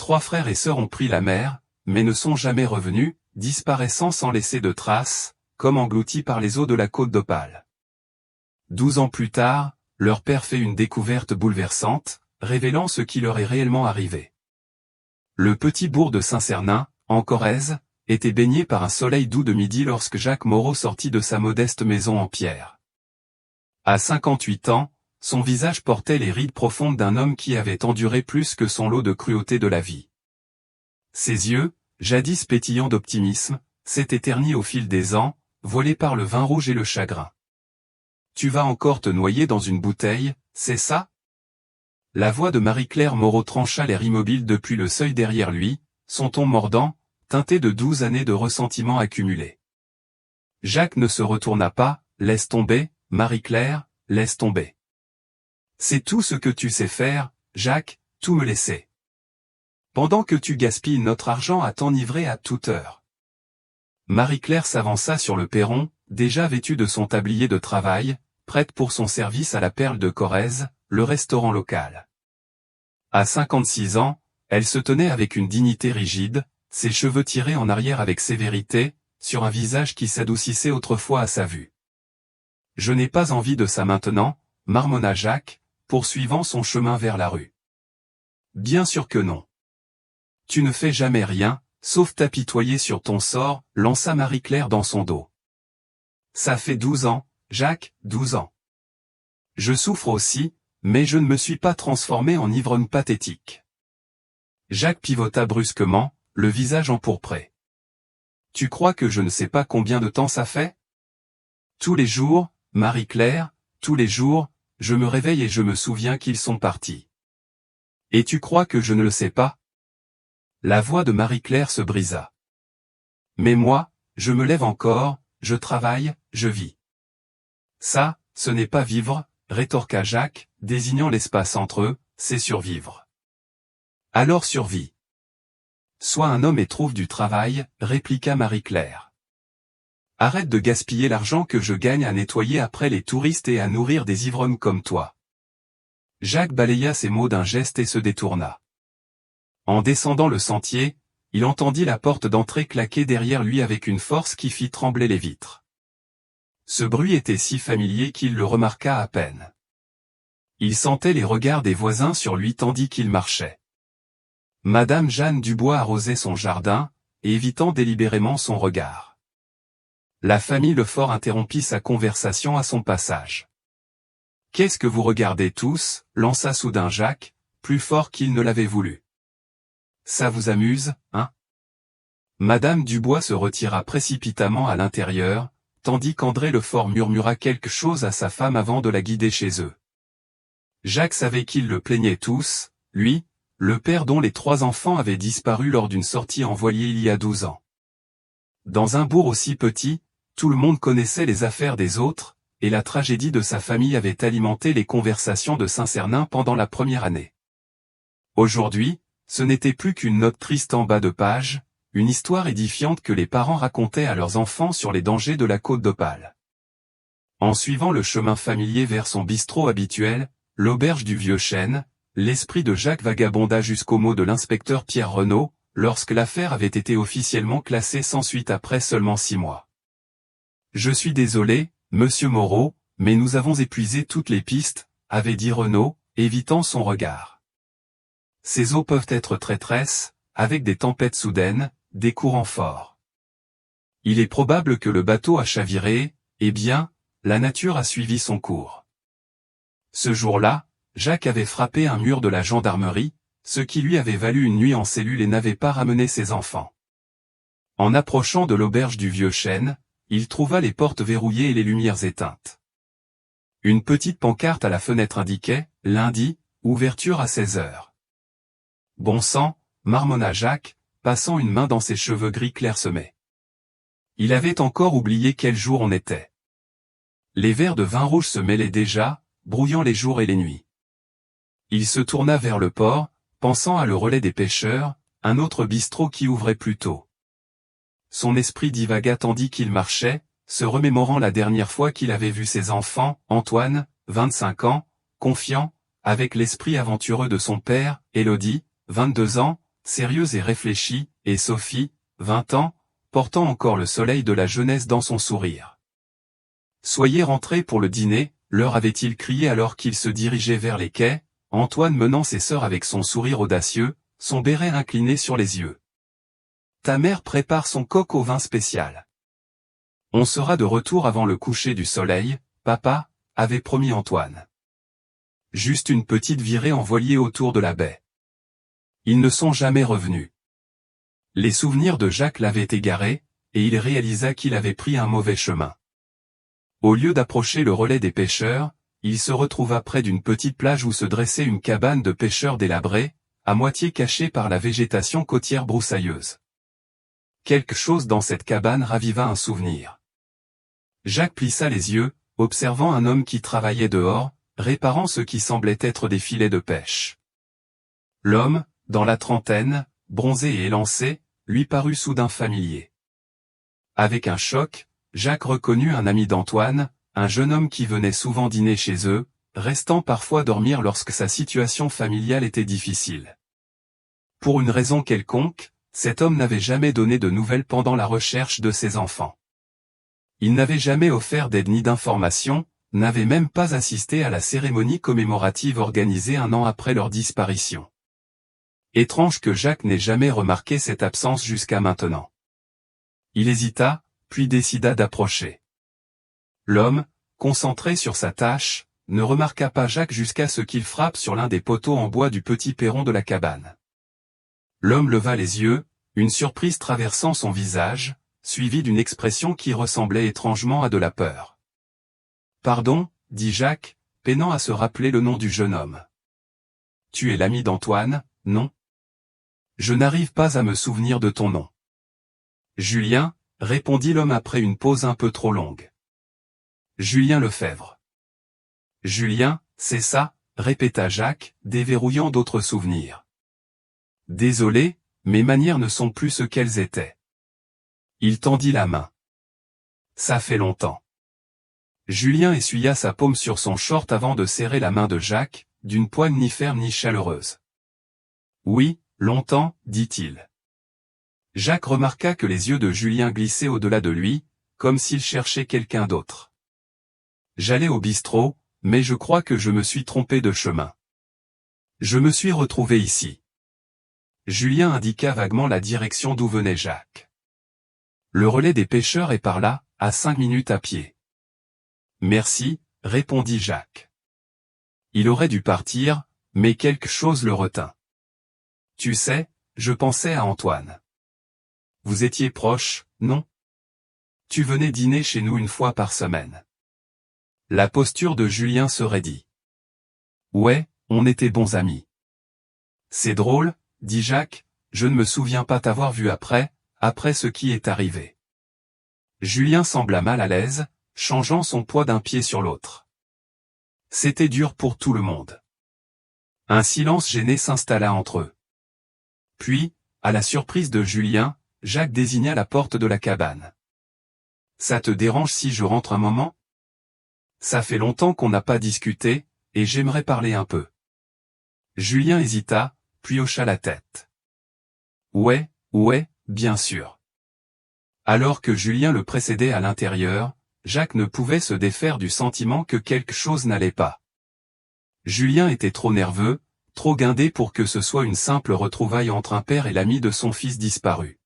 3 frères et sœurs ont pris la mer, mais ne sont jamais revenus, disparaissant sans laisser de traces, comme engloutis par les eaux de la côte d'Opale. 12 ans plus tard, leur père fait une découverte bouleversante, révélant ce qui leur est réellement arrivé. Le petit bourg de Saint-Cernin, en Corrèze, était baigné par un soleil doux de midi lorsque Jacques Moreau sortit de sa modeste maison en pierre. À 58 ans, son visage portait les rides profondes d'un homme qui avait enduré plus que son lot de cruauté de la vie. Ses yeux, jadis pétillants d'optimisme, s'étaient ternis au fil des ans, voilés par le vin rouge et le chagrin. « Tu vas encore te noyer dans une bouteille, c'est ça ?» La voix de Marie-Claire Moreau trancha l'air immobile depuis le seuil derrière lui, son ton mordant, teinté de 12 années de ressentiment accumulé. Jacques ne se retourna pas. « Laisse tomber, Marie-Claire, laisse tomber. C'est tout ce que tu sais faire, Jacques, tout me laisser. Pendant que tu gaspilles notre argent à t'enivrer à toute heure. » Marie-Claire s'avança sur le perron, déjà vêtue de son tablier de travail, prête pour son service à la Perle de Corrèze, le restaurant local. À 56 ans, elle se tenait avec une dignité rigide, ses cheveux tirés en arrière avec sévérité, sur un visage qui s'adoucissait autrefois à sa vue. « Je n'ai pas envie de ça maintenant, » marmonna Jacques, poursuivant son chemin vers la rue. « Bien sûr que non. Tu ne fais jamais rien, sauf t'apitoyer sur ton sort, lança Marie-Claire dans son dos. Ça fait 12 ans, Jacques, 12 ans. Je souffre aussi, mais je ne me suis pas transformé en ivrogne pathétique. » Jacques pivota brusquement, le visage empourpré. « Tu crois que je ne sais pas combien de temps ça fait ? Tous les jours, Marie-Claire, tous les jours, je me réveille et je me souviens qu'ils sont partis. Et tu crois que je ne le sais pas ? » La voix de Marie-Claire se brisa. « Mais moi, je me lève encore, je travaille, je vis. »« Ça, ce n'est pas vivre, » rétorqua Jacques, désignant l'espace entre eux, « c'est survivre. »« Alors survis. Sois un homme et trouve du travail, » répliqua Marie-Claire. « Arrête de gaspiller l'argent que je gagne à nettoyer après les touristes et à nourrir des ivrognes comme toi. » Jacques balaya ces mots d'un geste et se détourna. En descendant le sentier, il entendit la porte d'entrée claquer derrière lui avec une force qui fit trembler les vitres. Ce bruit était si familier qu'il le remarqua à peine. Il sentait les regards des voisins sur lui tandis qu'il marchait. Madame Jeanne Dubois arrosait son jardin, évitant délibérément son regard. La famille Lefort interrompit sa conversation à son passage. « Qu'est-ce que vous regardez tous ?» lança soudain Jacques, plus fort qu'il ne l'avait voulu. « Ça vous amuse, hein ?» Madame Dubois se retira précipitamment à l'intérieur, tandis qu'André Lefort murmura quelque chose à sa femme avant de la guider chez eux. Jacques savait qu'ils le plaignaient tous, lui, le père dont les 3 enfants avaient disparu lors d'une sortie en voilier il y a 12 ans. Dans un bourg aussi petit, tout le monde connaissait les affaires des autres, et la tragédie de sa famille avait alimenté les conversations de Saint-Cernin pendant la première année. Aujourd'hui, ce n'était plus qu'une note triste en bas de page, une histoire édifiante que les parents racontaient à leurs enfants sur les dangers de la côte d'Opale. En suivant le chemin familier vers son bistrot habituel, l'auberge du Vieux Chêne, l'esprit de Jacques vagabonda jusqu'au mot de l'inspecteur Pierre Renaud, lorsque l'affaire avait été officiellement classée sans suite après seulement 6 mois. « Je suis désolé, monsieur Moreau, mais nous avons épuisé toutes les pistes, » avait dit Renaud, évitant son regard. « Ces eaux peuvent être traîtresses, avec des tempêtes soudaines, des courants forts. Il est probable que le bateau a chaviré, eh bien, la nature a suivi son cours. » Ce jour-là, Jacques avait frappé un mur de la gendarmerie, ce qui lui avait valu une nuit en cellule et n'avait pas ramené ses enfants. En approchant de l'auberge du Vieux Chêne, il trouva les portes verrouillées et les lumières éteintes. Une petite pancarte à la fenêtre indiquait « Lundi, ouverture à 16 heures. » Bon sang, marmonna Jacques, passant une main dans ses cheveux gris clairsemés. Il avait encore oublié quel jour on était. Les verres de vin rouge se mêlaient déjà, brouillant les jours et les nuits. Il se tourna vers le port, pensant à le relais des pêcheurs, un autre bistrot qui ouvrait plus tôt. Son esprit divagua tandis qu'il marchait, se remémorant la dernière fois qu'il avait vu ses enfants, Antoine, 25 ans, confiant, avec l'esprit aventureux de son père, Élodie, 22 ans, sérieuse et réfléchie, et Sophie, 20 ans, portant encore le soleil de la jeunesse dans son sourire. « Soyez rentrés pour le dîner », leur avait-il crié alors qu'il se dirigeait vers les quais, Antoine menant ses sœurs avec son sourire audacieux, son béret incliné sur les yeux. « Ta mère prépare son coq au vin spécial. On sera de retour avant le coucher du soleil, papa, avait promis Antoine. Juste une petite virée en voilier autour de la baie. Ils ne sont jamais revenus. Les souvenirs de Jacques l'avaient égaré, et il réalisa qu'il avait pris un mauvais chemin. Au lieu d'approcher le relais des pêcheurs, il se retrouva près d'une petite plage où se dressait une cabane de pêcheurs délabrée, à moitié cachée par la végétation côtière broussailleuse. Quelque chose dans cette cabane raviva un souvenir. Jacques plissa les yeux, observant un homme qui travaillait dehors, réparant ce qui semblait être des filets de pêche. L'homme, dans la trentaine, bronzé et élancé, lui parut soudain familier. Avec un choc, Jacques reconnut un ami d'Antoine, un jeune homme qui venait souvent dîner chez eux, restant parfois dormir lorsque sa situation familiale était difficile. Pour une raison quelconque, cet homme n'avait jamais donné de nouvelles pendant la recherche de ses enfants. Il n'avait jamais offert d'aide ni d'information, n'avait même pas assisté à la cérémonie commémorative organisée un an après leur disparition. Étrange que Jacques n'ait jamais remarqué cette absence jusqu'à maintenant. Il hésita, puis décida d'approcher. L'homme, concentré sur sa tâche, ne remarqua pas Jacques jusqu'à ce qu'il frappe sur l'un des poteaux en bois du petit perron de la cabane. L'homme leva les yeux, une surprise traversant son visage, suivie d'une expression qui ressemblait étrangement à de la peur. « Pardon, » dit Jacques, peinant à se rappeler le nom du jeune homme. « Tu es l'ami d'Antoine, non ? Je n'arrive pas à me souvenir de ton nom. » Julien, répondit l'homme après une pause un peu trop longue. Julien Lefebvre. Julien, c'est ça, répéta Jacques, déverrouillant d'autres souvenirs. Désolé, mes manières ne sont plus ce qu'elles étaient. Il tendit la main. Ça fait longtemps. Julien essuya sa paume sur son short avant de serrer la main de Jacques, d'une poigne ni ferme ni chaleureuse. Oui, longtemps, dit-il. Jacques remarqua que les yeux de Julien glissaient au-delà de lui, comme s'il cherchait quelqu'un d'autre. J'allais au bistrot, mais je crois que je me suis trompé de chemin. Je me suis retrouvé ici. Julien indiqua vaguement la direction d'où venait Jacques. Le relais des pêcheurs est par là, à 5 minutes à pied. Merci, répondit Jacques. Il aurait dû partir, mais quelque chose le retint. Tu sais, je pensais à Antoine. Vous étiez proches, non? Tu venais dîner chez nous une fois par semaine. La posture de Julien se raidit. Ouais, on était bons amis. C'est drôle, dit Jacques, je ne me souviens pas t'avoir vu après ce qui est arrivé. Julien sembla mal à l'aise, changeant son poids d'un pied sur l'autre. C'était dur pour tout le monde. Un silence gêné s'installa entre eux. Puis, à la surprise de Julien, Jacques désigna la porte de la cabane. Ça te dérange si je rentre un moment? Ça fait longtemps qu'on n'a pas discuté, et j'aimerais parler un peu. Julien hésita, puis hocha la tête. Ouais, bien sûr. Alors que Julien le précédait à l'intérieur, Jacques ne pouvait se défaire du sentiment que quelque chose n'allait pas. Julien était trop nerveux, trop guindé pour que ce soit une simple retrouvaille entre un père et l'ami de son fils disparu.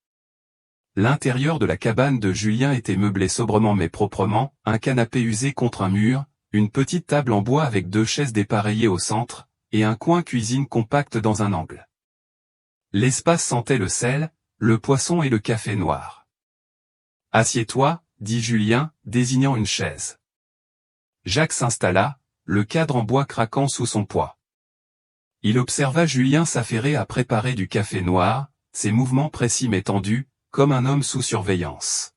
L'intérieur de la cabane de Julien était meublé sobrement mais proprement, un canapé usé contre un mur, une petite table en bois avec 2 chaises dépareillées au centre, et un coin cuisine compact dans un angle. L'espace sentait le sel, le poisson et le café noir. « Assieds-toi, » dit Julien, désignant une chaise. Jacques s'installa, le cadre en bois craquant sous son poids. Il observa Julien s'affairer à préparer du café noir, ses mouvements précis mais tendus, comme un homme sous surveillance.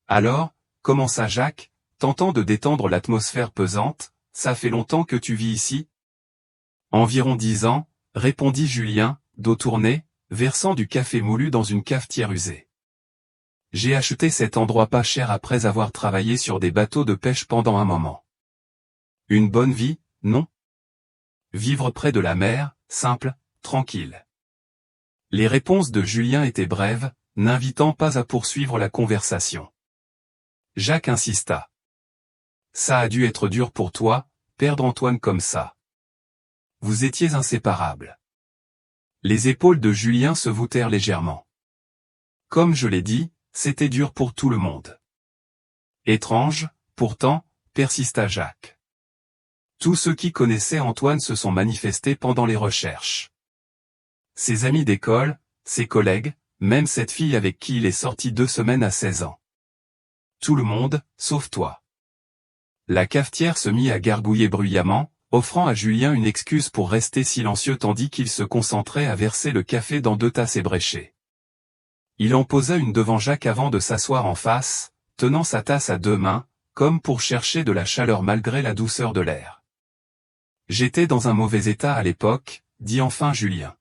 Alors, commença Jacques, tentant de détendre l'atmosphère pesante, ça fait longtemps que tu vis ici? Environ 10 ans, répondit Julien, dos tourné, versant du café moulu dans une cafetière usée. J'ai acheté cet endroit pas cher après avoir travaillé sur des bateaux de pêche pendant un moment. Une bonne vie, non? Vivre près de la mer, simple, tranquille. Les réponses de Julien étaient brèves, n'invitant pas à poursuivre la conversation. Jacques insista. Ça a dû être dur pour toi, perdre Antoine comme ça. Vous étiez inséparables. Les épaules de Julien se voûtèrent légèrement. Comme je l'ai dit, c'était dur pour tout le monde. Étrange, pourtant, persista Jacques. Tous ceux qui connaissaient Antoine se sont manifestés pendant les recherches. Ses amis d'école, ses collègues, même cette fille avec qui il est sorti 2 semaines à 16 ans. Tout le monde, sauf toi. La cafetière se mit à gargouiller bruyamment, offrant à Julien une excuse pour rester silencieux tandis qu'il se concentrait à verser le café dans 2 tasses ébréchées. Il en posa une devant Jacques avant de s'asseoir en face, tenant sa tasse à 2 mains, comme pour chercher de la chaleur malgré la douceur de l'air. J'étais dans un mauvais état à l'époque, dit enfin Julien.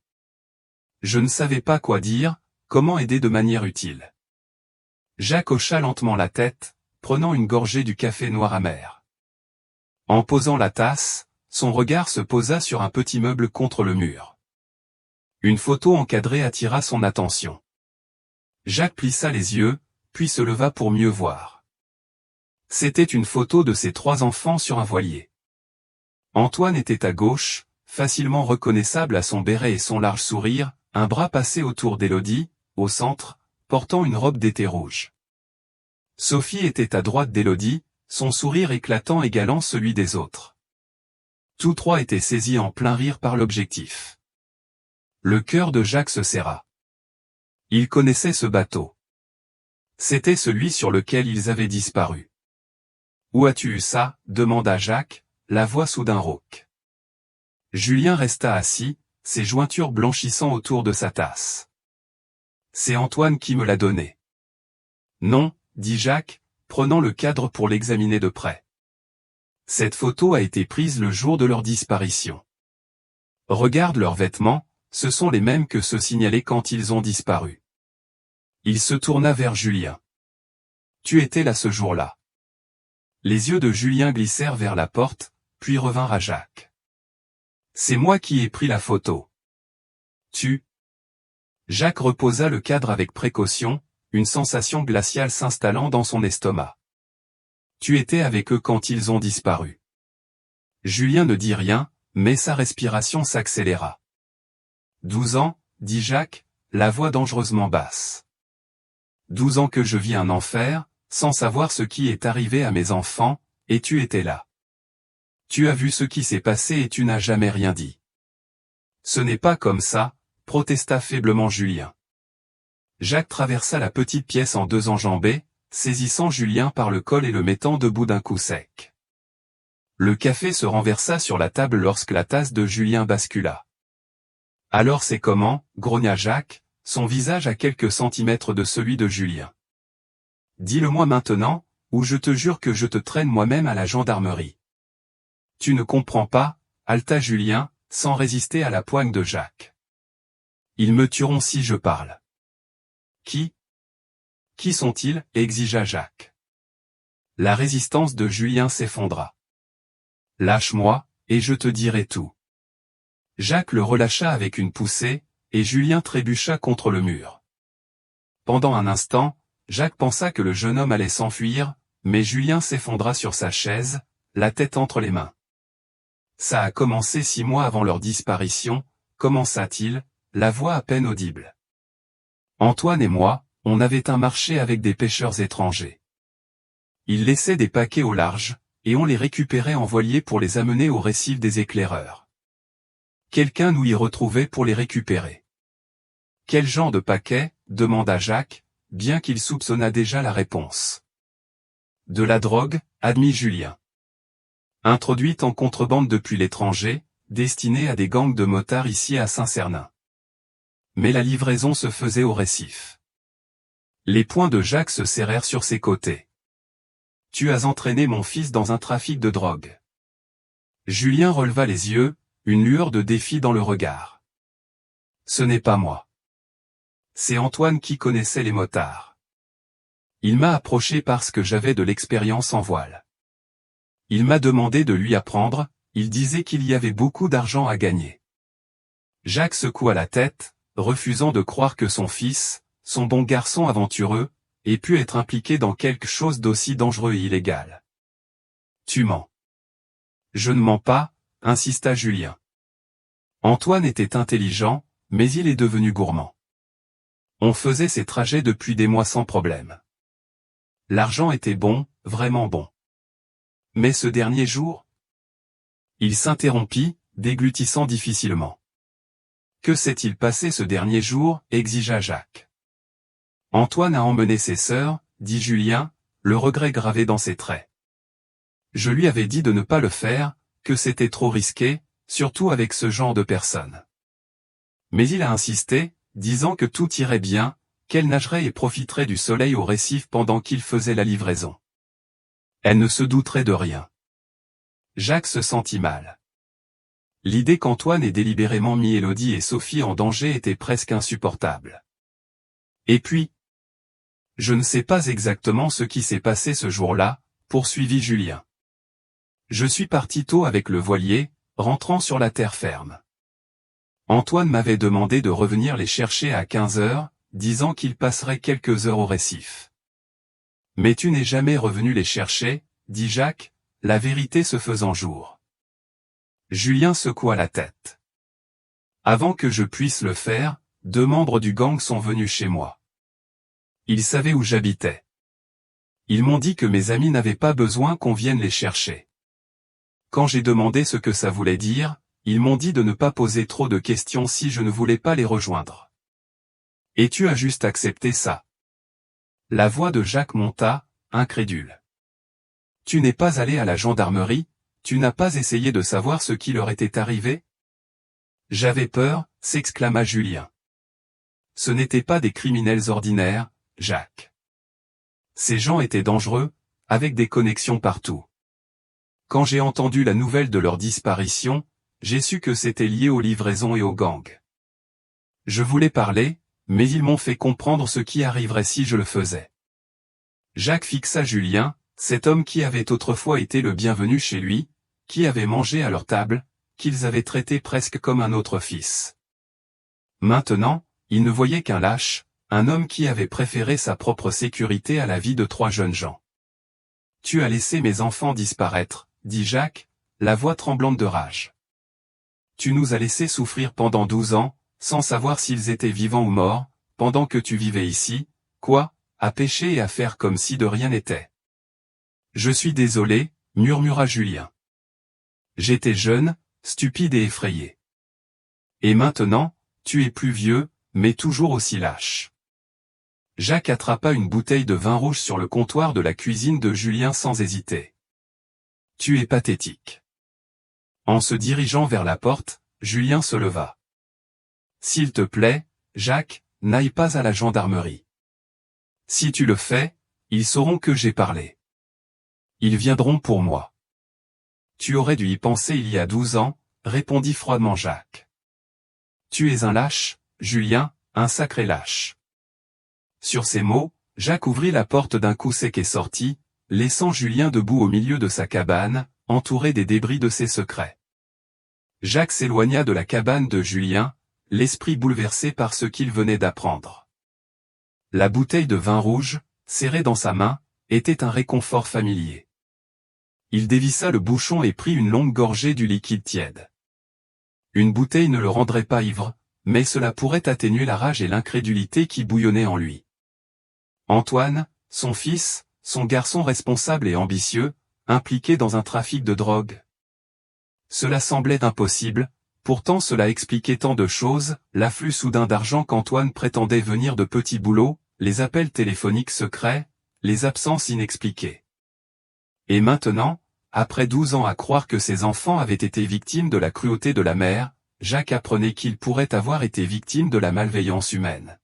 Je ne savais pas quoi dire, comment aider de manière utile. Jacques hocha lentement la tête, prenant une gorgée du café noir amer. En posant la tasse, son regard se posa sur un petit meuble contre le mur. Une photo encadrée attira son attention. Jacques plissa les yeux, puis se leva pour mieux voir. C'était une photo de ses 3 enfants sur un voilier. Antoine était à gauche, facilement reconnaissable à son béret et son large sourire, un bras passé autour d'Élodie, au centre, portant une robe d'été rouge. Sophie était à droite d'Élodie, son sourire éclatant égalant celui des autres. Tous 3 étaient saisis en plein rire par l'objectif. Le cœur de Jacques se serra. Il connaissait ce bateau. C'était celui sur lequel ils avaient disparu. « Où as-tu eu ça ?» demanda Jacques, la voix soudain rauque. Julien resta assis, ses jointures blanchissant autour de sa tasse. « C'est Antoine qui me l'a donné. »« Non, » dit Jacques, prenant le cadre pour l'examiner de près. « Cette photo a été prise le jour de leur disparition. Regarde leurs vêtements, ce sont les mêmes que ceux signalés quand ils ont disparu. » Il se tourna vers Julien. « Tu étais là ce jour-là. » Les yeux de Julien glissèrent vers la porte, puis revinrent à Jacques. « C'est moi qui ai pris la photo. »« Tu ?» Jacques reposa le cadre avec précaution, une sensation glaciale s'installant dans son estomac. « Tu étais avec eux quand ils ont disparu. » Julien ne dit rien, mais sa respiration s'accéléra. « 12 ans, dit Jacques, la voix dangereusement basse. 12 ans que je vis un enfer, sans savoir ce qui est arrivé à mes enfants, et tu étais là. Tu as vu ce qui s'est passé et tu n'as jamais rien dit. »« Ce n'est pas comme ça, » protesta faiblement Julien. Jacques traversa la petite pièce en 2 enjambées, saisissant Julien par le col et le mettant debout d'un coup sec. Le café se renversa sur la table lorsque la tasse de Julien bascula. « Alors c'est comment ?» grogna Jacques, son visage à quelques centimètres de celui de Julien. « Dis-le-moi maintenant, ou je te jure que je te traîne moi-même à la gendarmerie. »« Tu ne comprends pas » haleta Julien, sans résister à la poigne de Jacques. « Ils me tueront si je parle. »« Qui ? Qui sont-ils » exigea Jacques. La résistance de Julien s'effondra. « Lâche-moi, et je te dirai tout. » Jacques le relâcha avec une poussée, et Julien trébucha contre le mur. Pendant un instant, Jacques pensa que le jeune homme allait s'enfuir, mais Julien s'effondra sur sa chaise, la tête entre les mains. « Ça a commencé 6 mois avant leur disparition », commença-t-il, la voix à peine audible. « Antoine et moi, on avait un marché avec des pêcheurs étrangers. Ils laissaient des paquets au large, et on les récupérait en voilier pour les amener au récif des éclaireurs. Quelqu'un nous y retrouvait pour les récupérer. »« Quel genre de paquet ?» demanda Jacques, bien qu'il soupçonnât déjà la réponse. « De la drogue, » admit Julien. « Introduite en contrebande depuis l'étranger, destinée à des gangs de motards ici à Saint-Cernin. Mais la livraison se faisait au récif. » Les poings de Jacques se serrèrent sur ses côtés. « Tu as entraîné mon fils dans un trafic de drogue. » Julien releva les yeux, une lueur de défi dans le regard. « Ce n'est pas moi. C'est Antoine qui connaissait les motards. Il m'a approché parce que j'avais de l'expérience en voile. Il m'a demandé de lui apprendre, il disait qu'il y avait beaucoup d'argent à gagner. » Jacques secoua la tête, refusant de croire que son fils, son bon garçon aventureux, ait pu être impliqué dans quelque chose d'aussi dangereux et illégal. Tu mens. Je ne mens pas, insista Julien. Antoine était intelligent, mais il est devenu gourmand. On faisait ces trajets depuis des mois sans problème. L'argent était bon, vraiment bon. Mais ce dernier jour, il s'interrompit, déglutissant difficilement. Que s'est-il passé ce dernier jour, exigea Jacques. Antoine a emmené ses sœurs, dit Julien, le regret gravé dans ses traits. Je lui avais dit de ne pas le faire, que c'était trop risqué, surtout avec ce genre de personnes. Mais il a insisté, disant que tout irait bien, qu'elle nagerait et profiterait du soleil au récif pendant qu'il faisait la livraison. Elle ne se douterait de rien. Jacques se sentit mal. L'idée qu'Antoine ait délibérément mis Élodie et Sophie en danger était presque insupportable. Et puis, je ne sais pas exactement ce qui s'est passé ce jour-là, poursuivit Julien. Je suis parti tôt avec le voilier, rentrant sur la terre ferme. Antoine m'avait demandé de revenir les chercher à 15 heures, disant qu'il passerait quelques heures au récif. Mais tu n'es jamais revenu les chercher, dit Jacques, la vérité se faisant jour. Julien secoua la tête. Avant que je puisse le faire, 2 membres du gang sont venus chez moi. Ils savaient où j'habitais. Ils m'ont dit que mes amis n'avaient pas besoin qu'on vienne les chercher. Quand j'ai demandé ce que ça voulait dire, ils m'ont dit de ne pas poser trop de questions si je ne voulais pas les rejoindre. Et tu as juste accepté ça. La voix de Jacques monta, incrédule. Tu n'es pas allé à la gendarmerie, tu n'as pas essayé de savoir ce qui leur était arrivé? J'avais peur, s'exclama Julien. Ce n'étaient pas des criminels ordinaires, Jacques. Ces gens étaient dangereux, avec des connexions partout. Quand j'ai entendu la nouvelle de leur disparition, j'ai su que c'était lié aux livraisons et aux gangs. Je voulais parler, mais ils m'ont fait comprendre ce qui arriverait si je le faisais. Jacques fixa Julien, cet homme qui avait autrefois été le bienvenu chez lui, qui avait mangé à leur table, qu'ils avaient traité presque comme un autre fils. Maintenant, il ne voyait qu'un lâche, un homme qui avait préféré sa propre sécurité à la vie de 3 jeunes gens. « Tu as laissé mes enfants disparaître, » dit Jacques, la voix tremblante de rage. « Tu nous as laissés souffrir pendant 12 ans, sans savoir s'ils étaient vivants ou morts, pendant que tu vivais ici, quoi, à pêcher et à faire comme si de rien n'était. »« Je suis désolé, » murmura Julien. « J'étais jeune, stupide et effrayé. Et maintenant, tu es plus vieux, mais toujours aussi lâche. » Jacques attrapa une bouteille de vin rouge sur le comptoir de la cuisine de Julien sans hésiter. « Tu es pathétique. » En se dirigeant vers la porte, Julien se leva. « S'il te plaît, Jacques, n'aille pas à la gendarmerie. Si tu le fais, ils sauront que j'ai parlé. Ils viendront pour moi. »« Tu aurais dû y penser il y a 12 ans, » répondit froidement Jacques. « Tu es un lâche, Julien, un sacré lâche. » Sur ces mots, Jacques ouvrit la porte d'un coup sec et sortit, laissant Julien debout au milieu de sa cabane, entouré des débris de ses secrets. Jacques s'éloigna de la cabane de Julien, l'esprit bouleversé par ce qu'il venait d'apprendre. La bouteille de vin rouge, serrée dans sa main, était un réconfort familier. Il dévissa le bouchon et prit une longue gorgée du liquide tiède. Une bouteille ne le rendrait pas ivre, mais cela pourrait atténuer la rage et l'incrédulité qui bouillonnaient en lui. Antoine, son fils, son garçon responsable et ambitieux, impliqué dans un trafic de drogue. Cela semblait impossible, pourtant cela expliquait tant de choses, l'afflux soudain d'argent qu'Antoine prétendait venir de petits boulots, les appels téléphoniques secrets, les absences inexpliquées. Et maintenant, après 12 ans à croire que ses enfants avaient été victimes de la cruauté de la mère, Jacques apprenait qu'il pourrait avoir été victime de la malveillance humaine.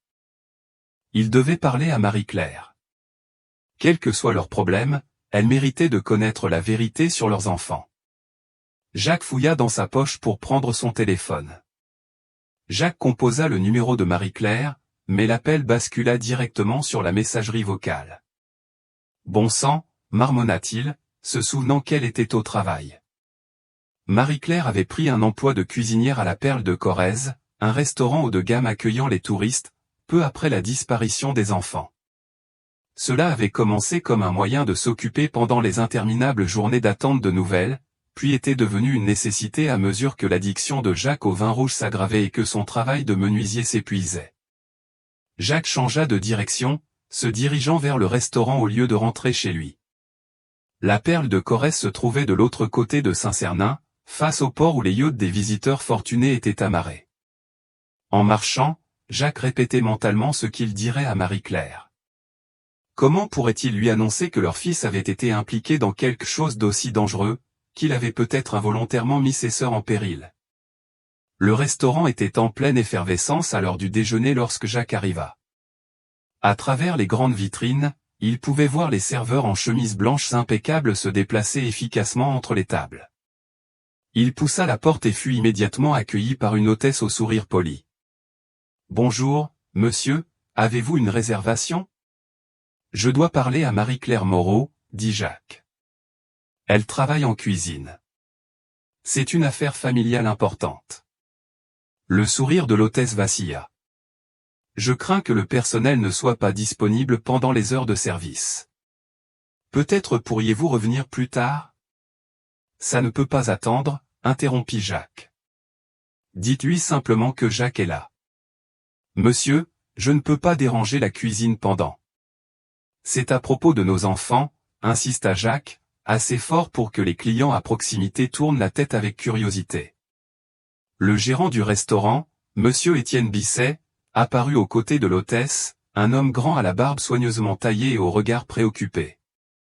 Il devait parler à Marie-Claire. Quel que soit leur problème, elle méritait de connaître la vérité sur leurs enfants. Jacques fouilla dans sa poche pour prendre son téléphone. Jacques composa le numéro de Marie-Claire, mais l'appel bascula directement sur la messagerie vocale. Bon sang, marmonna-t-il, se souvenant qu'elle était au travail. Marie-Claire avait pris un emploi de cuisinière à la Perle de Corrèze, un restaurant haut de gamme accueillant les touristes, peu après la disparition des enfants. Cela avait commencé comme un moyen de s'occuper pendant les interminables journées d'attente de nouvelles, puis était devenu une nécessité à mesure que l'addiction de Jacques au vin rouge s'aggravait et que son travail de menuisier s'épuisait. Jacques changea de direction, se dirigeant vers le restaurant au lieu de rentrer chez lui. La perle de Corrèze se trouvait de l'autre côté de Saint-Cernin, face au port où les yachts des visiteurs fortunés étaient amarrés. En marchant, Jacques répétait mentalement ce qu'il dirait à Marie-Claire. Comment pourrait-il lui annoncer que leur fils avait été impliqué dans quelque chose d'aussi dangereux, qu'il avait peut-être involontairement mis ses sœurs en péril? Le restaurant était en pleine effervescence à l'heure du déjeuner lorsque Jacques arriva. À travers les grandes vitrines, il pouvait voir les serveurs en chemises blanches impeccables se déplacer efficacement entre les tables. Il poussa la porte et fut immédiatement accueilli par une hôtesse au sourire poli. « Bonjour, monsieur, avez-vous une réservation ? » « Je dois parler à Marie-Claire Moreau, » dit Jacques. « Elle travaille en cuisine. C'est une affaire familiale importante. » Le sourire de l'hôtesse vacilla. « Je crains que le personnel ne soit pas disponible pendant les heures de service. Peut-être pourriez-vous revenir plus tard ? » « Ça ne peut pas attendre, » interrompit Jacques. « Dites-lui simplement que Jacques est là. »« Monsieur, je ne peux pas déranger la cuisine pendant. » « C'est à propos de nos enfants, » insista Jacques, assez fort pour que les clients à proximité tournent la tête avec curiosité. Le gérant du restaurant, Monsieur Étienne Bisset, apparut aux côtés de l'hôtesse, un homme grand à la barbe soigneusement taillée et au regard préoccupé.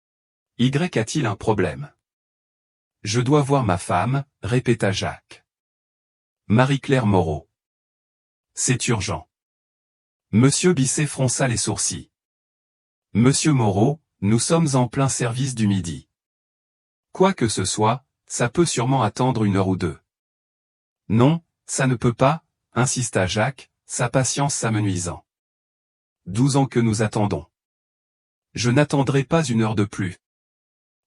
« Y a-t-il un problème ? » « Je dois voir ma femme, » répéta Jacques. « Marie-Claire Moreau. »« C'est urgent. » Monsieur Bisset fronça les sourcils. « Monsieur Moreau, nous sommes en plein service du midi. Quoi que ce soit, ça peut sûrement attendre 1 heure ou 2. »« Non, ça ne peut pas, » insista Jacques, sa patience s'amenuisant. « 12 ans que nous attendons. Je n'attendrai pas 1 heure de plus. »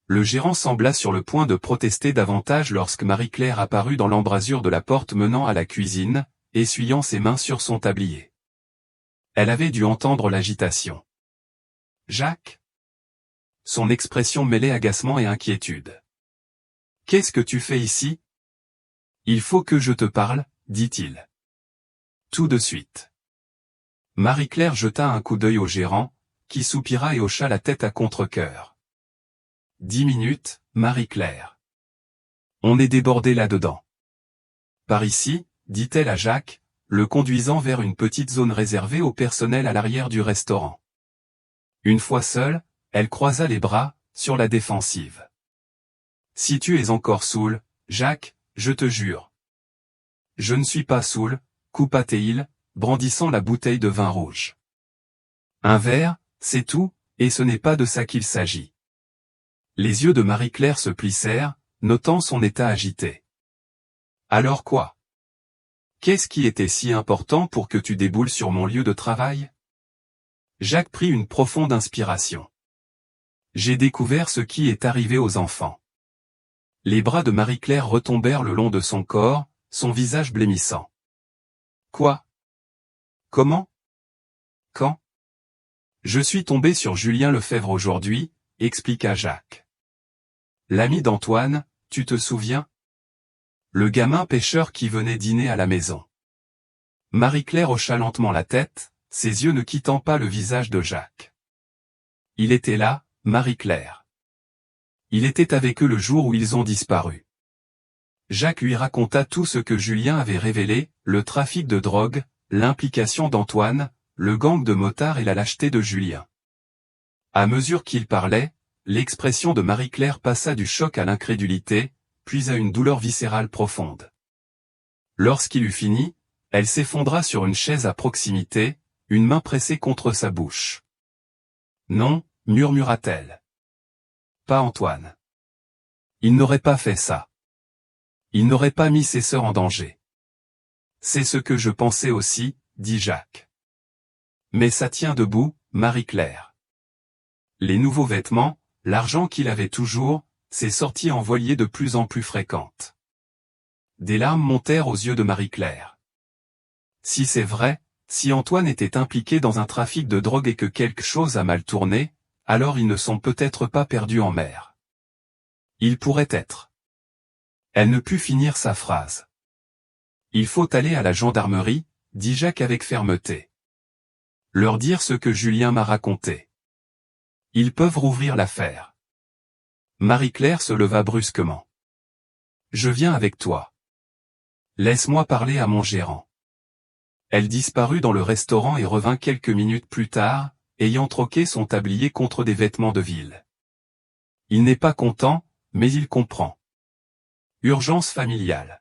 Le gérant sembla sur le point de protester davantage lorsque Marie-Claire apparut dans l'embrasure de la porte menant à la cuisine, essuyant ses mains sur son tablier. Elle avait dû entendre l'agitation. « Jacques ?» Son expression mêlait agacement et inquiétude. « Qu'est-ce que tu fais ici ? » « Il faut que je te parle, » dit-il. « Tout de suite. » Marie-Claire jeta un coup d'œil au gérant, qui soupira et hocha la tête à contre-cœur. « 10 minutes, Marie-Claire. On est débordé là-dedans. »« Par ici, » dit-elle à Jacques, le conduisant vers une petite zone réservée au personnel à l'arrière du restaurant. Une fois seule, elle croisa les bras, sur la défensive. « Si tu es encore saoul, Jacques, je te jure. »« Je ne suis pas saoul, » coupa-t-il, brandissant la bouteille de vin rouge. « Un verre, c'est tout, et ce n'est pas de ça qu'il s'agit. » Les yeux de Marie-Claire se plissèrent, notant son état agité. « Alors quoi ? Qu'est-ce qui était si important pour que tu déboules sur mon lieu de travail ? » Jacques prit une profonde inspiration. « J'ai découvert ce qui est arrivé aux enfants. » Les bras de Marie-Claire retombèrent le long de son corps, son visage blêmissant. « Quoi ? Comment ? Quand ? » « Je suis tombé sur Julien Lefebvre aujourd'hui, » expliqua Jacques. « L'ami d'Antoine, tu te souviens ? Le gamin pêcheur qui venait dîner à la maison. » Marie-Claire hocha lentement la tête, ses yeux ne quittant pas le visage de Jacques. « Il était là, Marie-Claire. Il était avec eux le jour où ils ont disparu. » Jacques lui raconta tout ce que Julien avait révélé, le trafic de drogue, l'implication d'Antoine, le gang de motards et la lâcheté de Julien. À mesure qu'il parlait, l'expression de Marie-Claire passa du choc à l'incrédulité, puis à une douleur viscérale profonde. Lorsqu'il eut fini, elle s'effondra sur une chaise à proximité, une main pressée contre sa bouche. « Non, » murmura-t-elle. « Pas Antoine. Il n'aurait pas fait ça. Il n'aurait pas mis ses sœurs en danger. »« C'est ce que je pensais aussi, » dit Jacques. « Mais ça tient debout, Marie-Claire. » Les nouveaux vêtements, l'argent qu'il avait toujours, ses sorties en voilier de plus en plus fréquentes. Des larmes montèrent aux yeux de Marie-Claire. Si c'est vrai, si Antoine était impliqué dans un trafic de drogue et que quelque chose a mal tourné, alors ils ne sont peut-être pas perdus en mer. Ils pourraient être. Elle ne put finir sa phrase. Il faut aller à la gendarmerie, dit Jacques avec fermeté. Leur dire ce que Julien m'a raconté. Ils peuvent rouvrir l'affaire. Marie-Claire se leva brusquement. Je viens avec toi. Laisse-moi parler à mon gérant. Elle disparut dans le restaurant et revint quelques minutes plus tard, ayant troqué son tablier contre des vêtements de ville. Il n'est pas content, mais il comprend. Urgence familiale.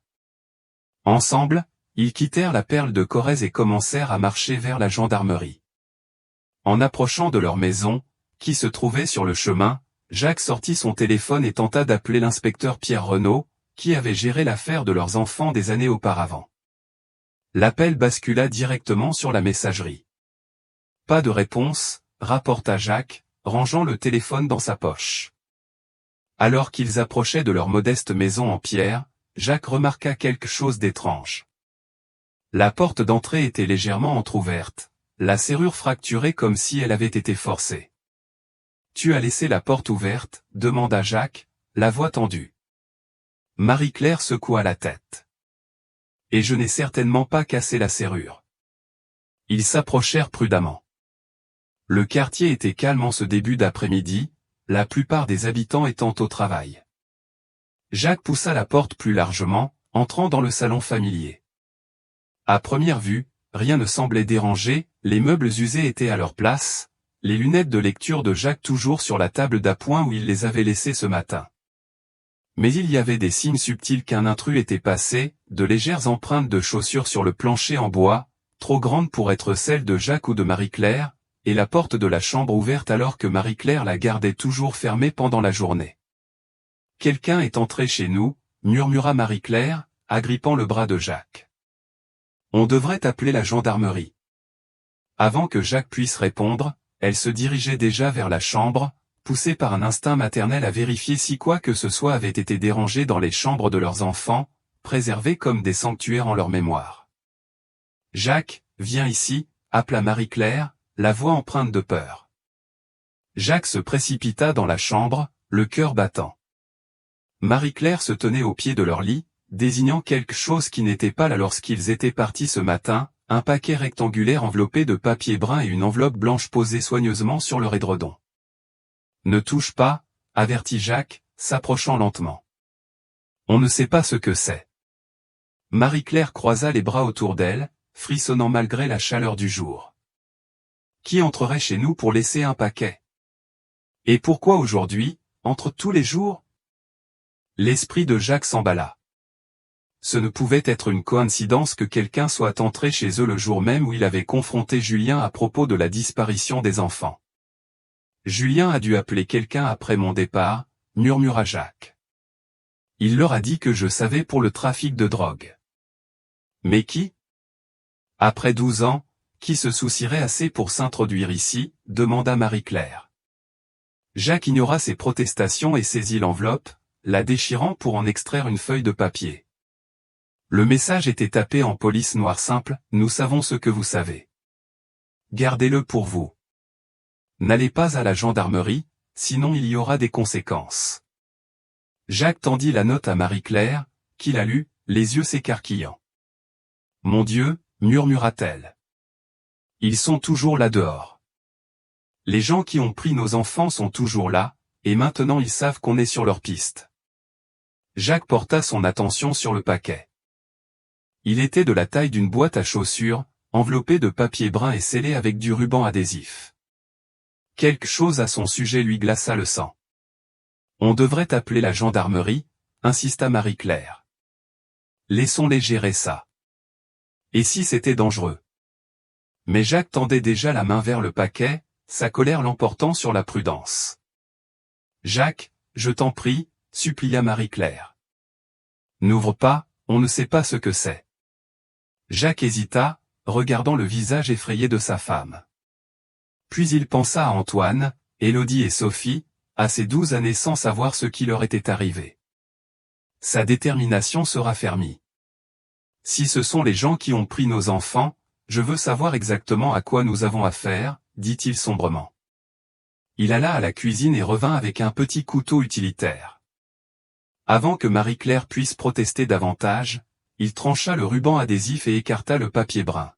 Ensemble, ils quittèrent la perle de Corrèze et commencèrent à marcher vers la gendarmerie. En approchant de leur maison, qui se trouvait sur le chemin, Jacques sortit son téléphone et tenta d'appeler l'inspecteur Pierre Renaud, qui avait géré l'affaire de leurs enfants des années auparavant. L'appel bascula directement sur la messagerie. Pas de réponse, rapporta Jacques, rangeant le téléphone dans sa poche. Alors qu'ils approchaient de leur modeste maison en pierre, Jacques remarqua quelque chose d'étrange. La porte d'entrée était légèrement entr'ouverte, la serrure fracturée comme si elle avait été forcée. « Tu as laissé la porte ouverte ?» demanda Jacques, la voix tendue. Marie-Claire secoua la tête. « Et je n'ai certainement pas cassé la serrure. » Ils s'approchèrent prudemment. Le quartier était calme en ce début d'après-midi, la plupart des habitants étant au travail. Jacques poussa la porte plus largement, entrant dans le salon familier. À première vue, rien ne semblait déranger, les meubles usés étaient à leur place, les lunettes de lecture de Jacques toujours sur la table d'appoint où il les avait laissées ce matin. Mais il y avait des signes subtils qu'un intrus était passé, de légères empreintes de chaussures sur le plancher en bois, trop grandes pour être celles de Jacques ou de Marie-Claire, et la porte de la chambre ouverte alors que Marie-Claire la gardait toujours fermée pendant la journée. « Quelqu'un est entré chez nous », murmura Marie-Claire, agrippant le bras de Jacques. « On devrait appeler la gendarmerie. » Avant que Jacques puisse répondre, elle se dirigeait déjà vers la chambre, poussée par un instinct maternel à vérifier si quoi que ce soit avait été dérangé dans les chambres de leurs enfants, préservés comme des sanctuaires en leur mémoire. « Jacques, viens ici », appela Marie-Claire, la voix empreinte de peur. Jacques se précipita dans la chambre, le cœur battant. Marie-Claire se tenait au pied de leur lit, désignant quelque chose qui n'était pas là lorsqu'ils étaient partis ce matin, un paquet rectangulaire enveloppé de papier brun et une enveloppe blanche posée soigneusement sur leur édredon. « Ne touche pas », avertit Jacques, s'approchant lentement. « On ne sait pas ce que c'est. » Marie-Claire croisa les bras autour d'elle, frissonnant malgré la chaleur du jour. Qui entrerait chez nous pour laisser un paquet? Et pourquoi aujourd'hui, entre tous les jours? L'esprit de Jacques s'emballa. Ce ne pouvait être une coïncidence que quelqu'un soit entré chez eux le jour même où il avait confronté Julien à propos de la disparition des enfants. Julien a dû appeler quelqu'un après mon départ, murmura Jacques. Il leur a dit que je savais pour le trafic de drogue. Mais qui? Après 12 ans, qui se soucierait assez pour s'introduire ici, demanda Marie-Claire. Jacques ignora ses protestations et saisit l'enveloppe, la déchirant pour en extraire une feuille de papier. Le message était tapé en police noir simple, « Nous savons ce que vous savez. Gardez-le pour vous. N'allez pas à la gendarmerie, sinon il y aura des conséquences. » Jacques tendit la note à Marie-Claire, qui la lut, les yeux s'écarquillant. « Mon Dieu, » murmura-t-elle. « Ils sont toujours là dehors. Les gens qui ont pris nos enfants sont toujours là, et maintenant ils savent qu'on est sur leur piste. » Jacques porta son attention sur le paquet. Il était de la taille d'une boîte à chaussures, enveloppée de papier brun et scellé avec du ruban adhésif. Quelque chose à son sujet lui glaça le sang. « On devrait appeler la gendarmerie », insista Marie-Claire. « Laissons-les gérer ça. Et si c'était dangereux? » Mais Jacques tendait déjà la main vers le paquet, sa colère l'emportant sur la prudence. « Jacques, je t'en prie, » supplia Marie-Claire. « N'ouvre pas, on ne sait pas ce que c'est. » Jacques hésita, regardant le visage effrayé de sa femme. Puis il pensa à Antoine, Élodie et Sophie, à ces 12 années sans savoir ce qui leur était arrivé. Sa détermination se raffermit. Si ce sont les gens qui ont pris nos enfants, je veux savoir exactement à quoi nous avons affaire, dit-il sombrement. Il alla à la cuisine et revint avec un petit couteau utilitaire. Avant que Marie-Claire puisse protester davantage, il trancha le ruban adhésif et écarta le papier brun.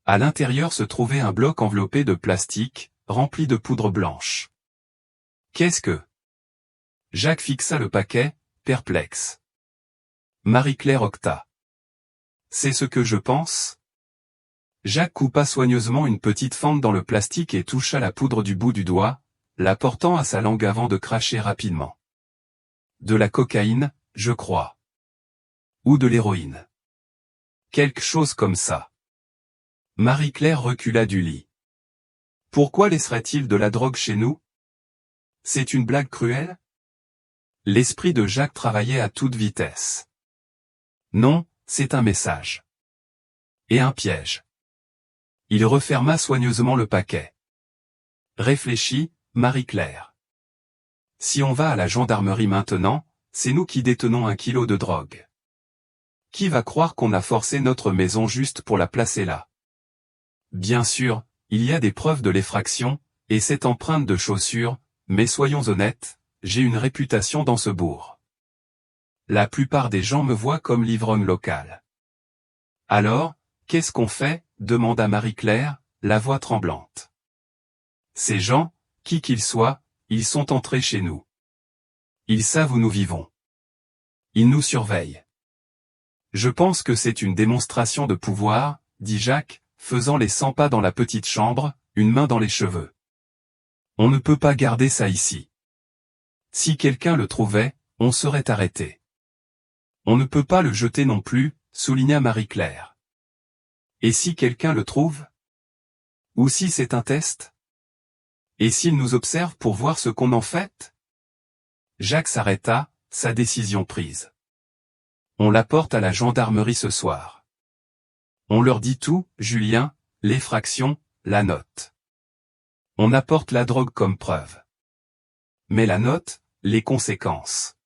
À l'intérieur se trouvait un bloc enveloppé de plastique, rempli de poudre blanche. Qu'est-ce que... Jacques fixa le paquet, perplexe. Marie-Claire octa. C'est ce que je pense? Jacques coupa soigneusement une petite fente dans le plastique et toucha la poudre du bout du doigt, la portant à sa langue avant de cracher rapidement. De la cocaïne, je crois. Ou de l'héroïne. Quelque chose comme ça. Marie-Claire recula du lit. Pourquoi laisserait-il de la drogue chez nous? C'est une blague cruelle? L'esprit de Jacques travaillait à toute vitesse. Non, c'est un message. Et un piège. Il referma soigneusement le paquet. Réfléchis, Marie-Claire. Si on va à la gendarmerie maintenant, c'est nous qui détenons 1 kilo de drogue. Qui va croire qu'on a forcé notre maison juste pour la placer là? Bien sûr, il y a des preuves de l'effraction, et cette empreinte de chaussure, mais soyons honnêtes, j'ai une réputation dans ce bourg. La plupart des gens me voient comme l'ivrogne local. Alors, qu'est-ce qu'on fait? Demanda Marie-Claire, la voix tremblante. Ces gens, qui qu'ils soient, ils sont entrés chez nous. Ils savent où nous vivons. Ils nous surveillent. Je pense que c'est une démonstration de pouvoir, dit Jacques, faisant les 100 pas dans la petite chambre, une main dans les cheveux. On ne peut pas garder ça ici. Si quelqu'un le trouvait, on serait arrêté. On ne peut pas le jeter non plus, souligna Marie-Claire. Et si quelqu'un le trouve? Ou si c'est un test? Et s'il nous observe pour voir ce qu'on en fait? Jacques s'arrêta, sa décision prise. On l'apporte à la gendarmerie ce soir. On leur dit tout, Julien, l'effraction, la note. On apporte la drogue comme preuve. Mais la note, les conséquences.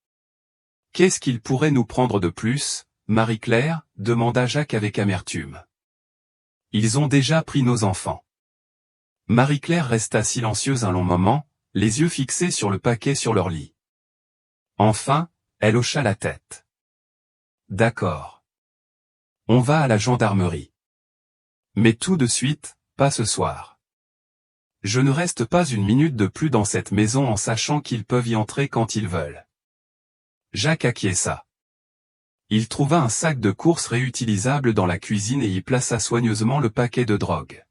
Qu'est-ce qu'ils pourraient nous prendre de plus, Marie-Claire? Demanda Jacques avec amertume. Ils ont déjà pris nos enfants. Marie-Claire resta silencieuse un long moment, les yeux fixés sur le paquet sur leur lit. Enfin, elle hocha la tête. D'accord. On va à la gendarmerie. Mais tout de suite, pas ce soir. Je ne reste pas une minute de plus dans cette maison en sachant qu'ils peuvent y entrer quand ils veulent. Jacques acquiesça. Il trouva un sac de course réutilisable dans la cuisine et y plaça soigneusement le paquet de drogue.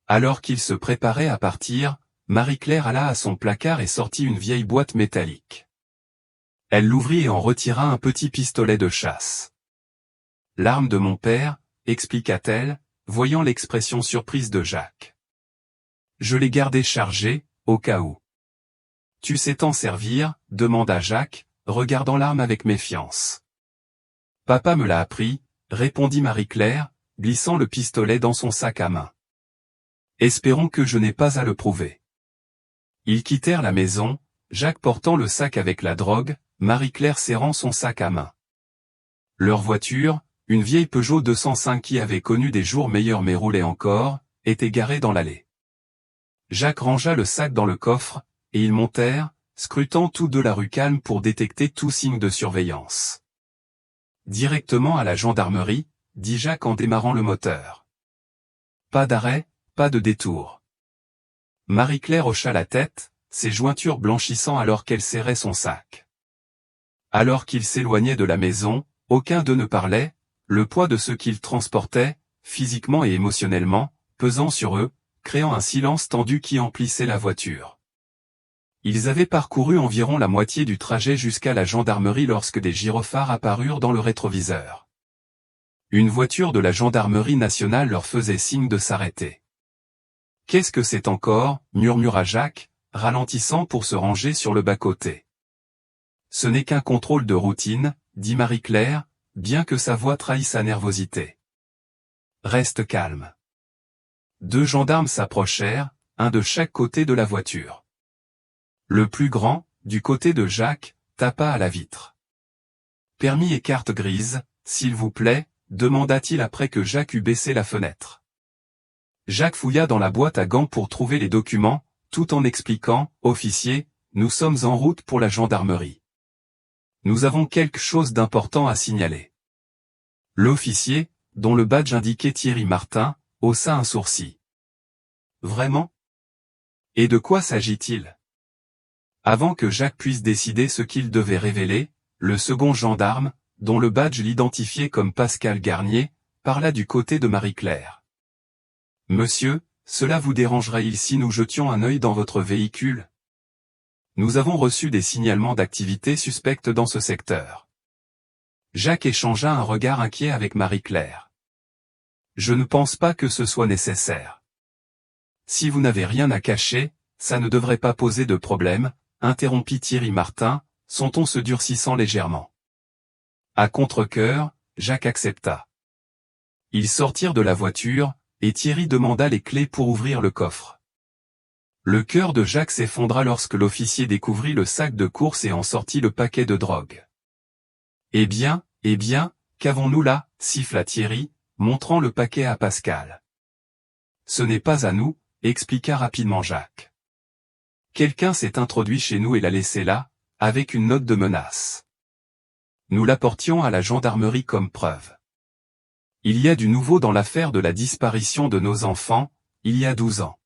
Alors qu'il se préparait à partir, Marie-Claire alla à son placard et sortit une vieille boîte métallique. Elle l'ouvrit et en retira un petit pistolet de chasse. L'arme de mon père, expliqua-t-elle, voyant l'expression surprise de Jacques. Je l'ai gardé chargé, au cas où. Tu sais t'en servir? Demanda Jacques, regardant l'arme avec méfiance. Papa me l'a appris, répondit Marie-Claire, glissant le pistolet dans son sac à main. Espérons que je n'ai pas à le prouver. Ils quittèrent la maison, Jacques portant le sac avec la drogue, Marie-Claire serrant son sac à main. Leur voiture, une vieille Peugeot 205 qui avait connu des jours meilleurs mais roulait encore, était garée dans l'allée. Jacques rangea le sac dans le coffre, et ils montèrent, scrutant tous deux la rue calme pour détecter tout signe de surveillance. Directement à la gendarmerie, dit Jacques en démarrant le moteur. Pas d'arrêt, pas de détour. Marie-Claire hocha la tête, ses jointures blanchissant alors qu'elle serrait son sac. Alors qu'ils s'éloignaient de la maison, aucun d'eux ne parlait, le poids de ce qu'ils transportaient, physiquement et émotionnellement, pesant sur eux, créant un silence tendu qui emplissait la voiture. Ils avaient parcouru environ la moitié du trajet jusqu'à la gendarmerie lorsque des gyrophares apparurent dans le rétroviseur. Une voiture de la gendarmerie nationale leur faisait signe de s'arrêter. « Qu'est-ce que c'est encore » murmura Jacques, ralentissant pour se ranger sur le bas-côté. « Ce n'est qu'un contrôle de routine, » dit Marie-Claire, bien que sa voix trahisse sa nervosité. « Reste calme. » 2 gendarmes s'approchèrent, un de chaque côté de la voiture. Le plus grand, du côté de Jacques, tapa à la vitre. « Permis et carte grise, s'il vous plaît, demanda-t-il après que Jacques eut baissé la fenêtre. Jacques fouilla dans la boîte à gants pour trouver les documents, tout en expliquant, « Officier, nous sommes en route pour la gendarmerie. Nous avons quelque chose d'important à signaler. » L'officier, dont le badge indiquait Thierry Martin, haussa un sourcil. « Vraiment ? Et de quoi s'agit-il » Avant que Jacques puisse décider ce qu'il devait révéler, le second gendarme, dont le badge l'identifiait comme Pascal Garnier, parla du côté de Marie-Claire. « Monsieur, cela vous dérangerait-il si nous jetions un œil dans votre véhicule ? Nous avons reçu des signalements d'activités suspectes dans ce secteur. » Jacques échangea un regard inquiet avec Marie-Claire. « Je ne pense pas que ce soit nécessaire. Si vous n'avez rien à cacher, ça ne devrait pas poser de problème, » interrompit Thierry Martin, son ton se durcissant légèrement. À contre-cœur, Jacques accepta. Ils sortirent de la voiture, et Thierry demanda les clés pour ouvrir le coffre. Le cœur de Jacques s'effondra lorsque l'officier découvrit le sac de course et en sortit le paquet de drogue. « Eh bien, qu'avons-nous là » siffla Thierry, montrant le paquet à Pascal. « Ce n'est pas à nous » expliqua rapidement Jacques. « Quelqu'un s'est introduit chez nous et l'a laissé là, avec une note de menace. Nous l'apportions à la gendarmerie comme preuve. Il y a du nouveau dans l'affaire de la disparition de nos enfants, il y a 12 ans.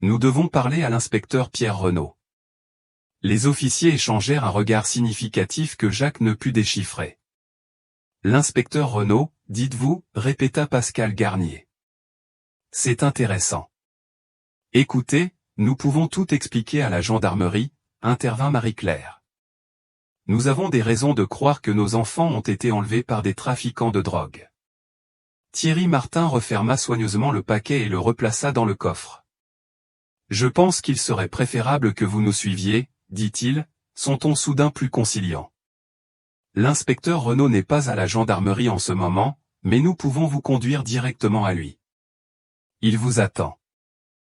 Nous devons parler à l'inspecteur Pierre Renaud. » Les officiers échangèrent un regard significatif que Jacques ne put déchiffrer. « L'inspecteur Renaud, dites-vous » répéta Pascal Garnier. « C'est intéressant. » « Écoutez, nous pouvons tout expliquer à la gendarmerie, » intervint Marie-Claire. « Nous avons des raisons de croire que nos enfants ont été enlevés par des trafiquants de drogue. » Thierry Martin referma soigneusement le paquet et le replaça dans le coffre. « Je pense qu'il serait préférable que vous nous suiviez, » dit-il, son ton soudain plus conciliant. « L'inspecteur Renaud n'est pas à la gendarmerie en ce moment, mais nous pouvons vous conduire directement à lui. Il vous attend. »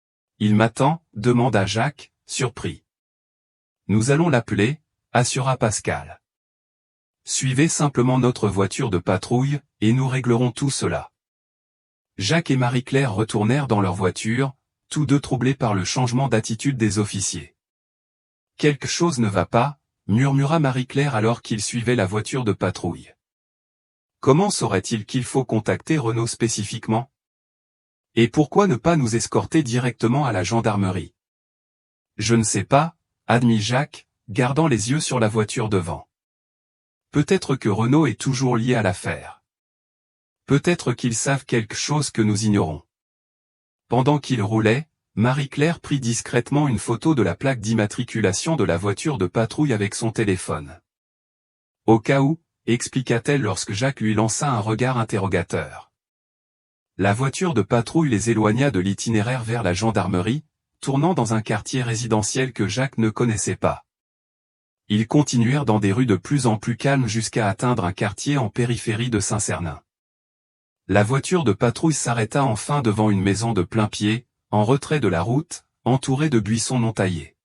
« Il m'attend » demanda Jacques, surpris. « Nous allons l'appeler, » assura Pascal. « Suivez simplement notre voiture de patrouille, et nous réglerons tout cela. » Jacques et Marie-Claire retournèrent dans leur voiture, tous deux troublés par le changement d'attitude des officiers. « Quelque chose ne va pas » murmura Marie-Claire alors qu'ils suivaient la voiture de patrouille. « Comment saurait-il qu'il faut contacter Renaud spécifiquement ? Et pourquoi ne pas nous escorter directement à la gendarmerie ? » « Je ne sais pas, » admit Jacques, gardant les yeux sur la voiture devant. « Peut-être que Renaud est toujours lié à l'affaire. Peut-être qu'ils savent quelque chose que nous ignorons. » Pendant qu'ils roulaient, Marie-Claire prit discrètement une photo de la plaque d'immatriculation de la voiture de patrouille avec son téléphone. « Au cas où » expliqua-t-elle lorsque Jacques lui lança un regard interrogateur. La voiture de patrouille les éloigna de l'itinéraire vers la gendarmerie, tournant dans un quartier résidentiel que Jacques ne connaissait pas. Ils continuèrent dans des rues de plus en plus calmes jusqu'à atteindre un quartier en périphérie de Saint-Cernin. La voiture de patrouille s'arrêta enfin devant une maison de plain-pied, en retrait de la route, entourée de buissons non taillés.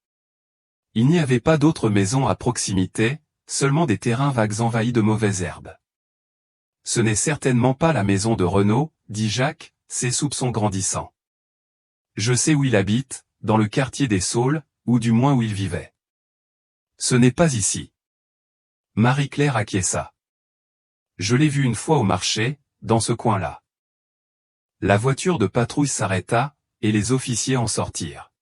Il n'y avait pas d'autres maisons à proximité, seulement des terrains vagues envahis de mauvaises herbes. « Ce n'est certainement pas la maison de Renaud, » dit Jacques, ses soupçons grandissant. « Je sais où il habite, dans le quartier des Saules, ou du moins où il vivait. Ce n'est pas ici. » Marie-Claire acquiesça. « Je l'ai vu une fois au marché, dans ce coin-là. » La voiture de patrouille s'arrêta, et les officiers en sortirent.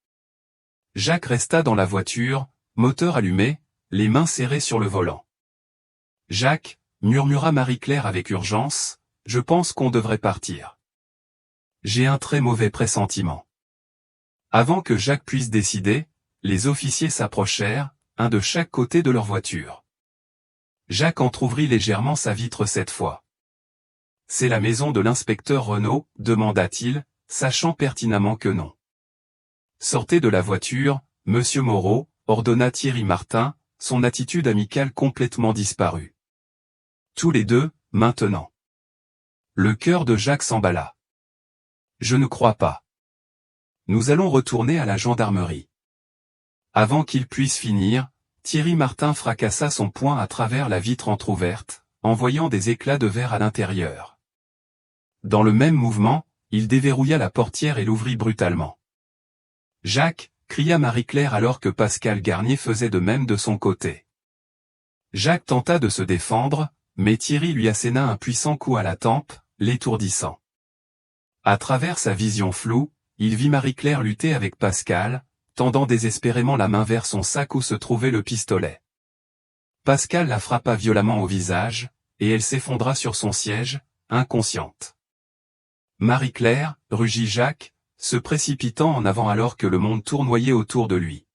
Jacques resta dans la voiture, moteur allumé, les mains serrées sur le volant. « Jacques, » murmura Marie-Claire avec urgence, « je pense qu'on devrait partir. J'ai un très mauvais pressentiment. » Avant que Jacques puisse décider, les officiers s'approchèrent, un de chaque côté de leur voiture. Jacques entr'ouvrit légèrement sa vitre cette fois. « C'est la maison de l'inspecteur Renaud » demanda-t-il, sachant pertinemment que non. « Sortez de la voiture, monsieur Moreau » ordonna Thierry Martin, son attitude amicale complètement disparue. Tous les deux, maintenant. Le cœur de Jacques s'emballa. « Je ne crois pas. Nous allons retourner à la gendarmerie. » Avant qu'il puisse finir, Thierry Martin fracassa son poing à travers la vitre entr'ouverte, envoyant des éclats de verre à l'intérieur. Dans le même mouvement, il déverrouilla la portière et l'ouvrit brutalement. « Jacques !» cria Marie-Claire alors que Pascal Garnier faisait de même de son côté. Jacques tenta de se défendre, mais Thierry lui asséna un puissant coup à la tempe, l'étourdissant. À travers sa vision floue, il vit Marie-Claire lutter avec Pascal, tendant désespérément la main vers son sac où se trouvait le pistolet. Pascal la frappa violemment au visage, et elle s'effondra sur son siège, inconsciente. Marie-Claire, rugit Jacques, se précipitant en avant alors que le monde tournoyait autour de lui.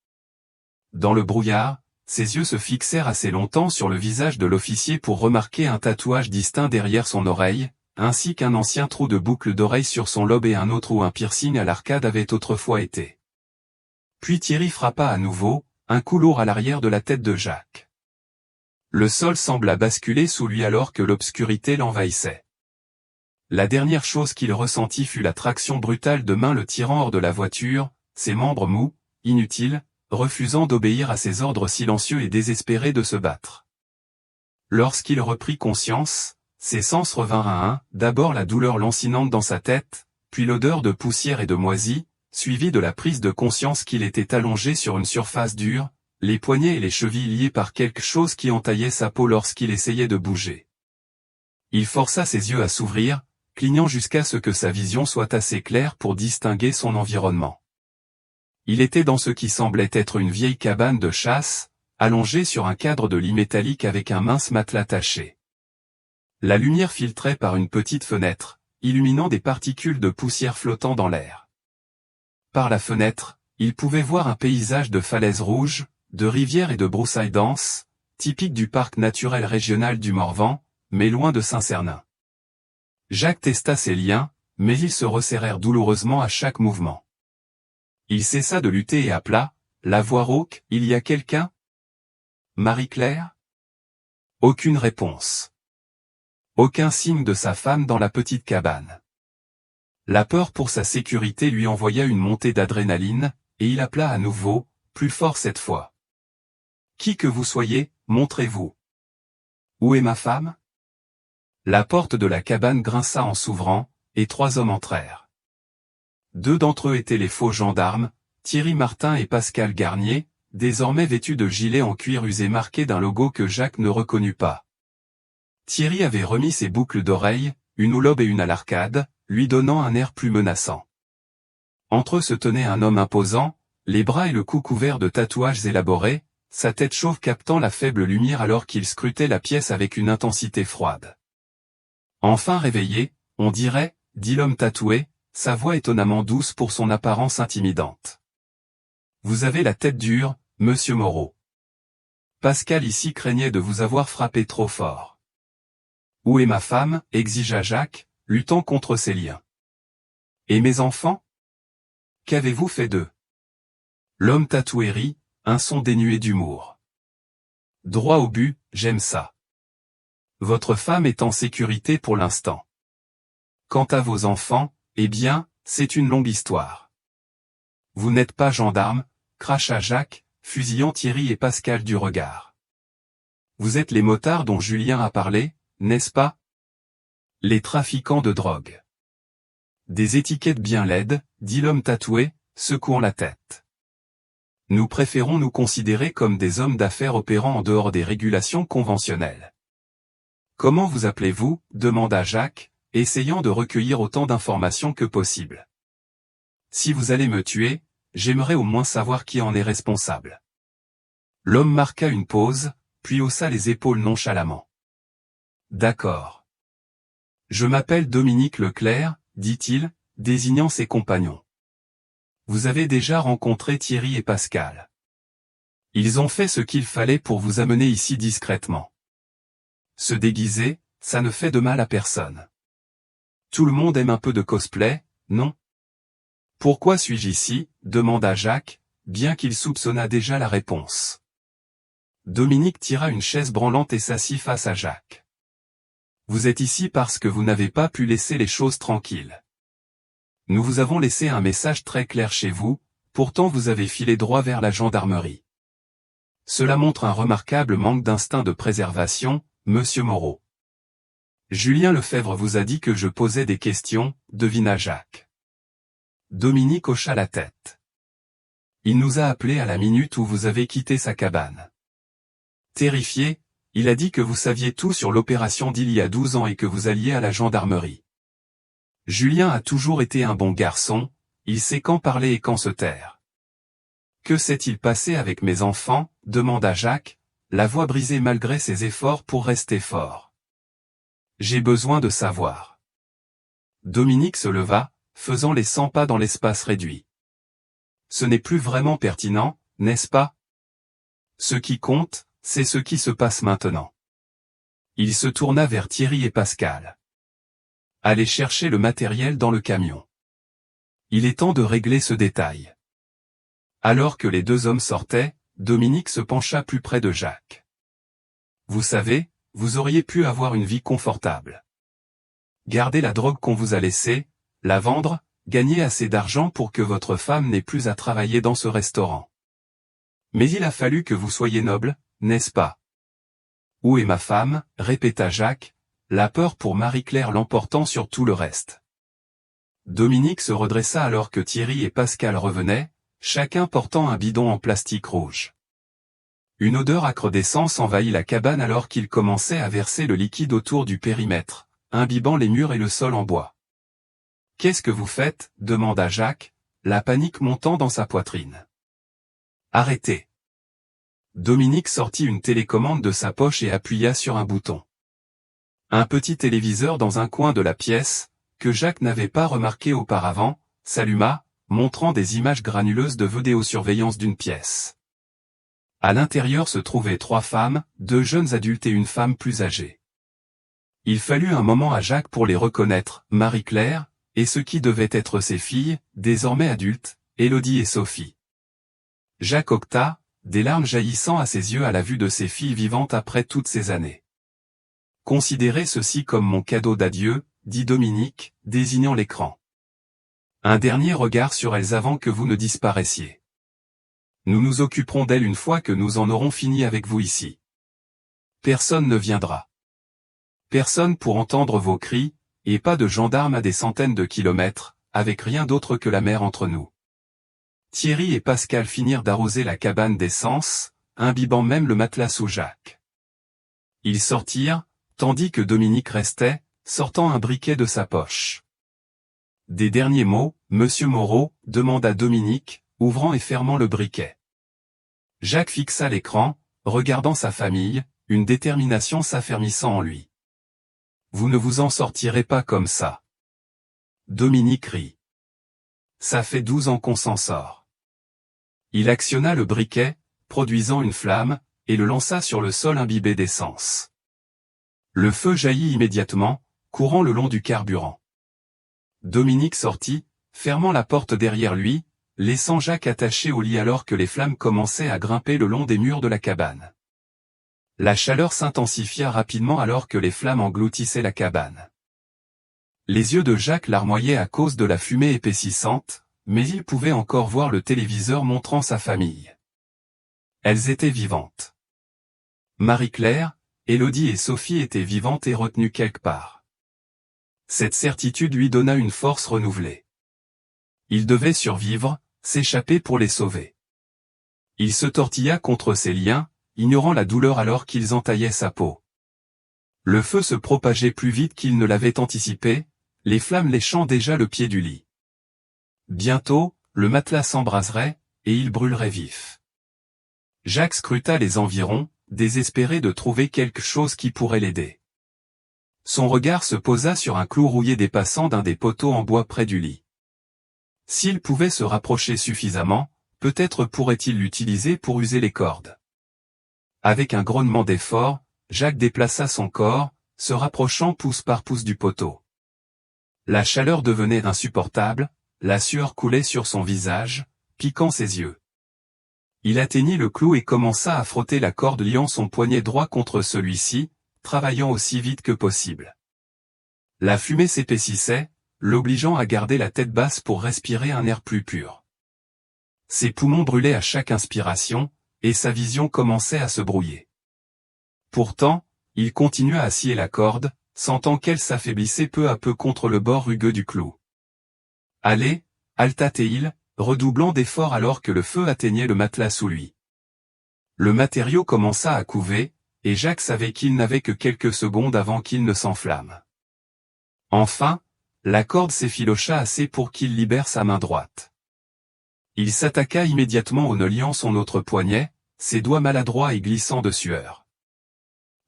Dans le brouillard, ses yeux se fixèrent assez longtemps sur le visage de l'officier pour remarquer un tatouage distinct derrière son oreille, ainsi qu'un ancien trou de boucle d'oreille sur son lobe et un autre où un piercing à l'arcade avait autrefois été. Puis Thierry frappa à nouveau, un coup lourd à l'arrière de la tête de Jacques. Le sol sembla basculer sous lui alors que l'obscurité l'envahissait. La dernière chose qu'il ressentit fut la traction brutale de main le tirant hors de la voiture, ses membres mous, inutiles, refusant d'obéir à ses ordres silencieux et désespérés de se battre. Lorsqu'il reprit conscience, ses sens revinrent à un, d'abord la douleur lancinante dans sa tête, puis l'odeur de poussière et de moisie, suivie de la prise de conscience qu'il était allongé sur une surface dure, les poignets et les chevilles liés par quelque chose qui entaillait sa peau lorsqu'il essayait de bouger. Il força ses yeux à s'ouvrir, clignant jusqu'à ce que sa vision soit assez claire pour distinguer son environnement. Il était dans ce qui semblait être une vieille cabane de chasse, allongée sur un cadre de lit métallique avec un mince matelas taché. La lumière filtrait par une petite fenêtre, illuminant des particules de poussière flottant dans l'air. Par la fenêtre, il pouvait voir un paysage de falaises rouges, de rivières et de broussailles denses, typique du parc naturel régional du Morvan, mais loin de Saint-Cernin. Jacques testa ses liens, mais ils se resserrèrent douloureusement à chaque mouvement. Il cessa de lutter et appela, la voix rauque, « Il y a quelqu'un ? Marie-Claire » Aucune réponse. Aucun signe de sa femme dans la petite cabane. La peur pour sa sécurité lui envoya une montée d'adrénaline, et il appela à nouveau, plus fort cette fois. « Qui que vous soyez, montrez-vous. »« Où est ma femme ?» La porte de la cabane grinça en s'ouvrant, et 3 hommes entrèrent. 2 d'entre eux étaient les faux gendarmes, Thierry Martin et Pascal Garnier, désormais vêtus de gilets en cuir usé marqués d'un logo que Jacques ne reconnut pas. Thierry avait remis ses boucles d'oreilles, une au lobe et une à l'arcade, lui donnant un air plus menaçant. Entre eux se tenait un homme imposant, les bras et le cou couverts de tatouages élaborés, sa tête chauve captant la faible lumière alors qu'il scrutait la pièce avec une intensité froide. Enfin réveillé, on dirait, dit l'homme tatoué, sa voix étonnamment douce pour son apparence intimidante. Vous avez la tête dure, monsieur Moreau. Pascal ici craignait de vous avoir frappé trop fort. Où est ma femme, exigea Jacques, luttant contre ses liens. Et mes enfants? Qu'avez-vous fait d'eux? L'homme tatoué rit, un son dénué d'humour. Droit au but, j'aime ça. Votre femme est en sécurité pour l'instant. Quant à vos enfants, eh bien, c'est une longue histoire. Vous n'êtes pas gendarme, cracha Jacques, fusillant Thierry et Pascal du regard. Vous êtes les motards dont Julien a parlé, n'est-ce pas? Les trafiquants de drogue. Des étiquettes bien laides, dit l'homme tatoué, secouant la tête. Nous préférons nous considérer comme des hommes d'affaires opérant en dehors des régulations conventionnelles. Comment vous appelez-vous? Demanda Jacques, essayant de recueillir autant d'informations que possible. Si vous allez me tuer, j'aimerais au moins savoir qui en est responsable. L'homme marqua une pause, puis haussa les épaules nonchalamment. D'accord. Je m'appelle Dominique Leclerc, dit-il, désignant ses compagnons. Vous avez déjà rencontré Thierry et Pascal. Ils ont fait ce qu'il fallait pour vous amener ici discrètement. Se déguiser, ça ne fait de mal à personne. Tout le monde aime un peu de cosplay, non? Pourquoi suis-je ici? Demanda Jacques, bien qu'il soupçonnât déjà la réponse. Dominique tira une chaise branlante et s'assit face à Jacques. Vous êtes ici parce que vous n'avez pas pu laisser les choses tranquilles. Nous vous avons laissé un message très clair chez vous, pourtant vous avez filé droit vers la gendarmerie. Cela montre un remarquable manque d'instinct de préservation, monsieur Moreau. Julien Lefebvre vous a dit que je posais des questions, devina Jacques. Dominique hocha la tête. Il nous a appelés à la minute où vous avez quitté sa cabane. Terrifié, il a dit que vous saviez tout sur l'opération d'il y a 12 ans et que vous alliez à la gendarmerie. Julien a toujours été un bon garçon, il sait quand parler et quand se taire. Que s'est-il passé avec mes enfants, demanda Jacques, la voix brisée malgré ses efforts pour rester fort. J'ai besoin de savoir. Dominique se leva, faisant les 100 pas dans l'espace réduit. Ce n'est plus vraiment pertinent, n'est-ce pas? Ce qui compte, c'est ce qui se passe maintenant. Il se tourna vers Thierry et Pascal. Allez chercher le matériel dans le camion. Il est temps de régler ce détail. Alors que les deux hommes sortaient, Dominique se pencha plus près de Jacques. Vous savez, vous auriez pu avoir une vie confortable. Garder la drogue qu'on vous a laissée, la vendre, gagner assez d'argent pour que votre femme n'ait plus à travailler dans ce restaurant. Mais il a fallu que vous soyez noble, n'est-ce pas? Où est ma femme? Répéta Jacques, la peur pour Marie-Claire l'emportant sur tout le reste. Dominique se redressa alors que Thierry et Pascal revenaient, chacun portant un bidon en plastique rouge. Une odeur âcre d'essence envahit la cabane alors qu'ils commençaient à verser le liquide autour du périmètre, imbibant les murs et le sol en bois. « Qu'est-ce que vous faites » demanda Jacques, la panique montant dans sa poitrine. « Arrêtez !» Dominique sortit une télécommande de sa poche et appuya sur un bouton. Un petit téléviseur dans un coin de la pièce, que Jacques n'avait pas remarqué auparavant, s'alluma, montrant des images granuleuses de vidéosurveillance d'une pièce. À l'intérieur se trouvaient 3 femmes, 2 jeunes adultes et une femme plus âgée. Il fallut un moment à Jacques pour les reconnaître, Marie-Claire, et ce qui devait être ses filles, désormais adultes, Élodie et Sophie. Jacques octa, des larmes jaillissant à ses yeux à la vue de ses filles vivantes après toutes ces années. « Considérez ceci comme mon cadeau d'adieu, dit Dominique, désignant l'écran. Un dernier regard sur elles avant que vous ne disparaissiez. Nous nous occuperons d'elles une fois que nous en aurons fini avec vous ici. Personne ne viendra. Personne pour entendre vos cris, et pas de gendarmes à des centaines de kilomètres, avec rien d'autre que la mer entre nous. » Thierry et Pascal finirent d'arroser la cabane d'essence, imbibant même le matelas sous Jacques. Ils sortirent, tandis que Dominique restait, sortant un briquet de sa poche. « Des derniers mots, monsieur Moreau » demanda Dominique, ouvrant et fermant le briquet. Jacques fixa l'écran, regardant sa famille, une détermination s'affermissant en lui. « Vous ne vous en sortirez pas comme ça. » Dominique rit. « Ça fait 12 ans qu'on s'en sort. » Il actionna le briquet, produisant une flamme, et le lança sur le sol imbibé d'essence. Le feu jaillit immédiatement, courant le long du carburant. Dominique sortit, fermant la porte derrière lui, laissant Jacques attaché au lit alors que les flammes commençaient à grimper le long des murs de la cabane. La chaleur s'intensifia rapidement alors que les flammes engloutissaient la cabane. Les yeux de Jacques larmoyaient à cause de la fumée épaississante, mais il pouvait encore voir le téléviseur montrant sa famille. Elles étaient vivantes. Marie-Claire, Élodie et Sophie étaient vivantes et retenues quelque part. Cette certitude lui donna une force renouvelée. Il devait survivre, s'échapper pour les sauver. Il se tortilla contre ses liens, ignorant la douleur alors qu'ils entaillaient sa peau. Le feu se propageait plus vite qu'il ne l'avait anticipé, les flammes léchant déjà le pied du lit. Bientôt, le matelas s'embraserait, et il brûlerait vif. Jacques scruta les environs, désespéré de trouver quelque chose qui pourrait l'aider. Son regard se posa sur un clou rouillé dépassant d'un des poteaux en bois près du lit. S'il pouvait se rapprocher suffisamment, peut-être pourrait-il l'utiliser pour user les cordes. Avec un grognement d'effort, Jacques déplaça son corps, se rapprochant pouce par pouce du poteau. La chaleur devenait insupportable, la sueur coulait sur son visage, piquant ses yeux. Il atteignit le clou et commença à frotter la corde liant son poignet droit contre celui-ci, travaillant aussi vite que possible. La fumée s'épaississait, l'obligeant à garder la tête basse pour respirer un air plus pur. Ses poumons brûlaient à chaque inspiration, et sa vision commençait à se brouiller. Pourtant, il continua à scier la corde, sentant qu'elle s'affaiblissait peu à peu contre le bord rugueux du clou. Allez, halta-t-il, redoublant d'efforts alors que le feu atteignait le matelas sous lui. Le matériau commença à couver, et Jacques savait qu'il n'avait que quelques secondes avant qu'il ne s'enflamme. Enfin, la corde s'effilocha assez pour qu'il libère sa main droite. Il s'attaqua immédiatement au nœud liant son autre poignet, ses doigts maladroits et glissants de sueur.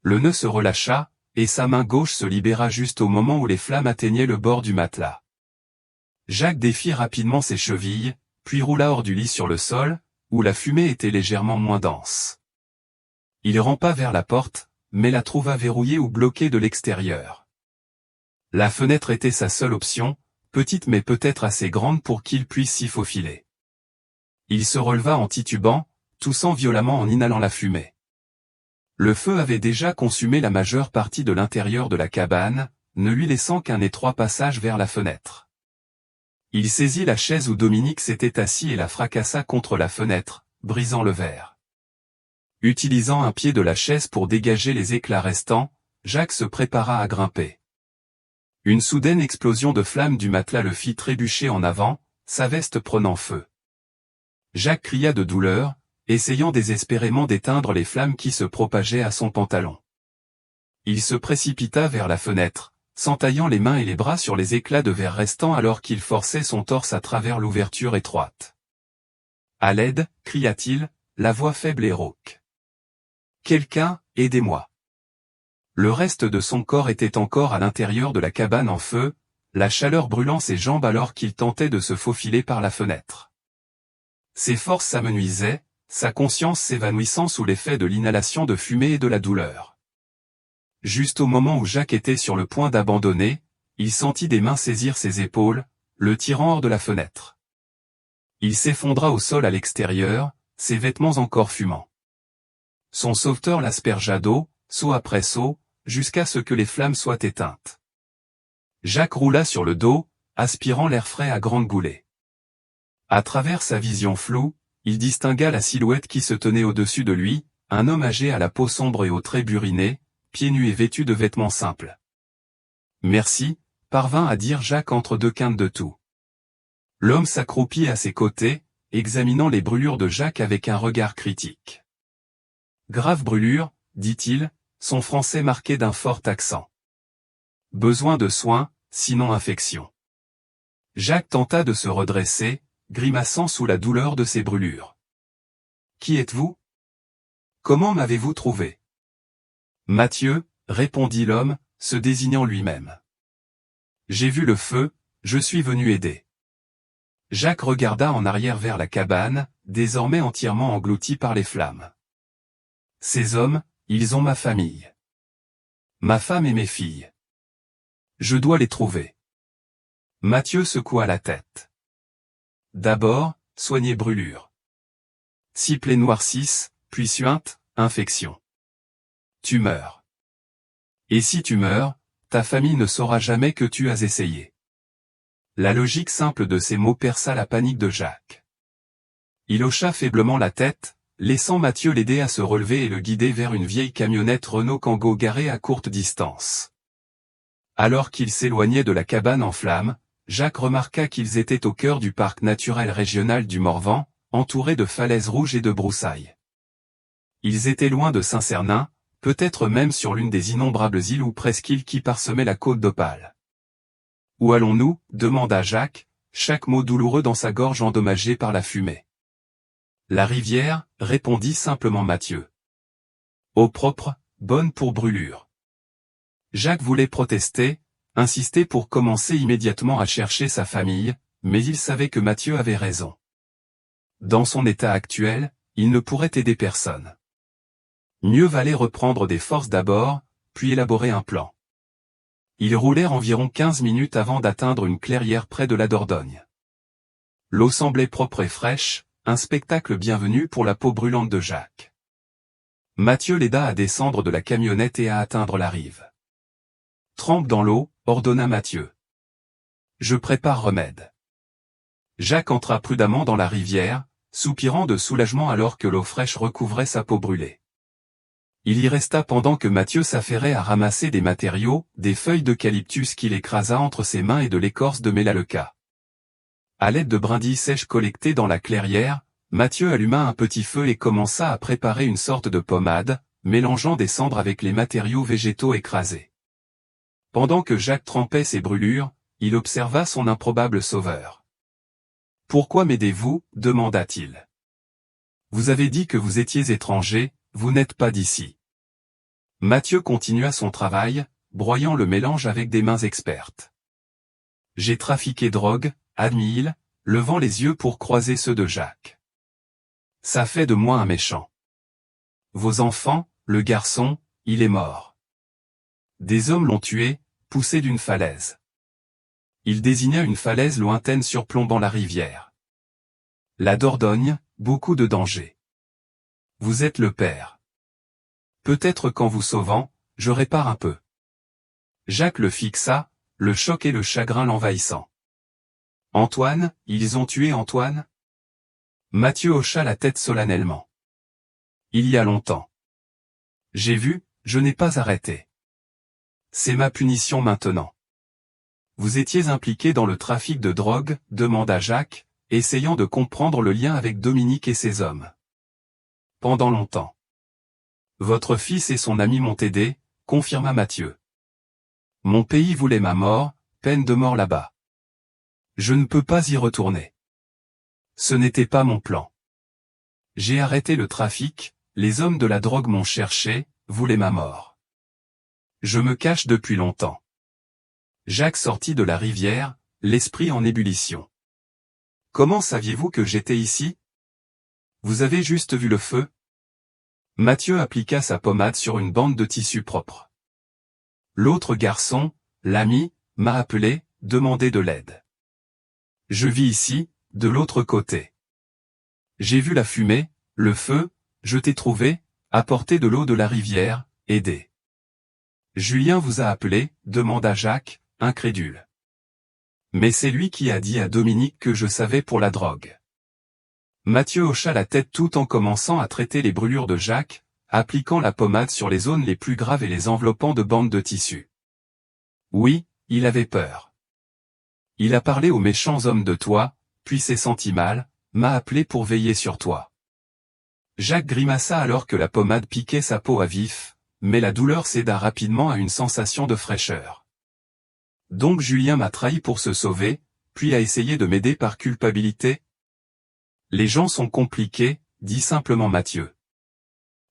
Le nœud se relâcha, et sa main gauche se libéra juste au moment où les flammes atteignaient le bord du matelas. Jacques défit rapidement ses chevilles, puis roula hors du lit sur le sol, où la fumée était légèrement moins dense. Il rampa vers la porte, mais la trouva verrouillée ou bloquée de l'extérieur. La fenêtre était sa seule option, petite mais peut-être assez grande pour qu'il puisse s'y faufiler. Il se releva en titubant, toussant violemment en inhalant la fumée. Le feu avait déjà consumé la majeure partie de l'intérieur de la cabane, ne lui laissant qu'un étroit passage vers la fenêtre. Il saisit la chaise où Dominique s'était assis et la fracassa contre la fenêtre, brisant le verre. Utilisant un pied de la chaise pour dégager les éclats restants, Jacques se prépara à grimper. Une soudaine explosion de flammes du matelas le fit trébucher en avant, sa veste prenant feu. Jacques cria de douleur, essayant désespérément d'éteindre les flammes qui se propageaient à son pantalon. Il se précipita vers la fenêtre, s'entaillant les mains et les bras sur les éclats de verre restants alors qu'il forçait son torse à travers l'ouverture étroite. « À l'aide !» cria-t-il, la voix faible et rauque. « Quelqu'un, aidez-moi !» Le reste de son corps était encore à l'intérieur de la cabane en feu, la chaleur brûlant ses jambes alors qu'il tentait de se faufiler par la fenêtre. Ses forces s'amenuisaient, sa conscience s'évanouissant sous l'effet de l'inhalation de fumée et de la douleur. Juste au moment où Jacques était sur le point d'abandonner, il sentit des mains saisir ses épaules, le tirant hors de la fenêtre. Il s'effondra au sol à l'extérieur, ses vêtements encore fumants. Son sauveteur l'aspergea d'eau, seau après seau, jusqu'à ce que les flammes soient éteintes. Jacques roula sur le dos, aspirant l'air frais à grandes goulées. À travers sa vision floue, il distingua la silhouette qui se tenait au-dessus de lui, un homme âgé à la peau sombre et aux traits burinés, pieds nus et vêtu de vêtements simples. « Merci », parvint à dire Jacques entre deux quintes de toux. L'homme s'accroupit à ses côtés, examinant les brûlures de Jacques avec un regard critique. « Grave brûlure, dit-il, son français marqué d'un fort accent. Besoin de soins, sinon infection. » Jacques tenta de se redresser, grimaçant sous la douleur de ses brûlures. « Qui êtes-vous ? Comment m'avez-vous trouvé ? » « Mathieu, » répondit l'homme, se désignant lui-même. « J'ai vu le feu, je suis venu aider. » Jacques regarda en arrière vers la cabane, désormais entièrement engloutie par les flammes. « Ces hommes, ils ont ma famille. Ma femme et mes filles. Je dois les trouver. » Mathieu secoua la tête. « D'abord, soigner brûlure. Si plaies noircissent, puis suinte, infection. Tu meurs. Et si tu meurs, ta famille ne saura jamais que tu as essayé. » La logique simple de ces mots perça la panique de Jacques. Il hocha faiblement la tête, laissant Mathieu l'aider à se relever et le guider vers une vieille camionnette Renault Kangoo garée à courte distance. Alors qu'ils s'éloignaient de la cabane en flammes, Jacques remarqua qu'ils étaient au cœur du parc naturel régional du Morvan, entourés de falaises rouges et de broussailles. Ils étaient loin de Saint-Cernin, peut-être même sur l'une des innombrables îles ou presqu'îles qui parsemaient la côte d'Opale. « Où allons-nous ? » demanda Jacques, chaque mot douloureux dans sa gorge endommagée par la fumée. « La rivière, » répondit simplement Mathieu. « Eau propre, bonne pour brûlure. » Jacques voulait protester, insister pour commencer immédiatement à chercher sa famille, mais il savait que Mathieu avait raison. Dans son état actuel, il ne pourrait aider personne. Mieux valait reprendre des forces d'abord, puis élaborer un plan. Ils roulèrent environ 15 minutes avant d'atteindre une clairière près de la Dordogne. L'eau semblait propre et fraîche, un spectacle bienvenu pour la peau brûlante de Jacques. Mathieu l'aida à descendre de la camionnette et à atteindre la rive. « Trempe dans l'eau », ordonna Mathieu. « Je prépare remède. » Jacques entra prudemment dans la rivière, soupirant de soulagement alors que l'eau fraîche recouvrait sa peau brûlée. Il y resta pendant que Mathieu s'affairait à ramasser des matériaux, des feuilles d'eucalyptus qu'il écrasa entre ses mains et de l'écorce de Melaleuca. À l'aide de brindilles sèches collectées dans la clairière, Mathieu alluma un petit feu et commença à préparer une sorte de pommade, mélangeant des cendres avec les matériaux végétaux écrasés. Pendant que Jacques trempait ses brûlures, il observa son improbable sauveur. « Pourquoi m'aidez-vous » demanda-t-il. « Vous avez dit que vous étiez étranger, vous n'êtes pas d'ici. » Mathieu continua son travail, broyant le mélange avec des mains expertes. « J'ai trafiqué drogue, » admit-il, levant les yeux pour croiser ceux de Jacques. « Ça fait de moi un méchant. Vos enfants, le garçon, il est mort. Des hommes l'ont tué, poussé d'une falaise. » Il désigna une falaise lointaine surplombant la rivière. « La Dordogne, beaucoup de dangers. Vous êtes le père. Peut-être qu'en vous sauvant, je répare un peu. » Jacques le fixa, le choc et le chagrin l'envahissant. « Antoine, ils ont tué Antoine ?» Mathieu hocha la tête solennellement. « Il y a longtemps. J'ai vu, je n'ai pas arrêté. C'est ma punition maintenant. » « Vous étiez impliqué dans le trafic de drogue ?» demanda Jacques, essayant de comprendre le lien avec Dominique et ses hommes. « Pendant longtemps. Votre fils et son ami m'ont aidé, » confirma Mathieu. « Mon pays voulait ma mort, peine de mort là-bas. Je ne peux pas y retourner. Ce n'était pas mon plan. J'ai arrêté le trafic, les hommes de la drogue m'ont cherché, voulaient ma mort. Je me cache depuis longtemps. » Jacques sortit de la rivière, l'esprit en ébullition. « Comment saviez-vous que j'étais ici? Vous avez juste vu le feu? » Mathieu appliqua sa pommade sur une bande de tissu propre. « L'autre garçon, l'ami, m'a appelé, demandé de l'aide. Je vis ici, de l'autre côté. J'ai vu la fumée, le feu, je t'ai trouvé, apporté de l'eau de la rivière, aidé. »« Julien vous a appelé ?» demanda Jacques, incrédule. « Mais c'est lui qui a dit à Dominique que je savais pour la drogue. » Mathieu hocha la tête tout en commençant à traiter les brûlures de Jacques, appliquant la pommade sur les zones les plus graves et les enveloppant de bandes de tissu. Oui, il avait peur. Il a parlé aux méchants hommes de toi, puis s'est senti mal, m'a appelé pour veiller sur toi. Jacques grimaça alors que la pommade piquait sa peau à vif, mais la douleur céda rapidement à une sensation de fraîcheur. Donc Julien m'a trahi pour se sauver, puis a essayé de m'aider par culpabilité? Les gens sont compliqués, dit simplement Mathieu.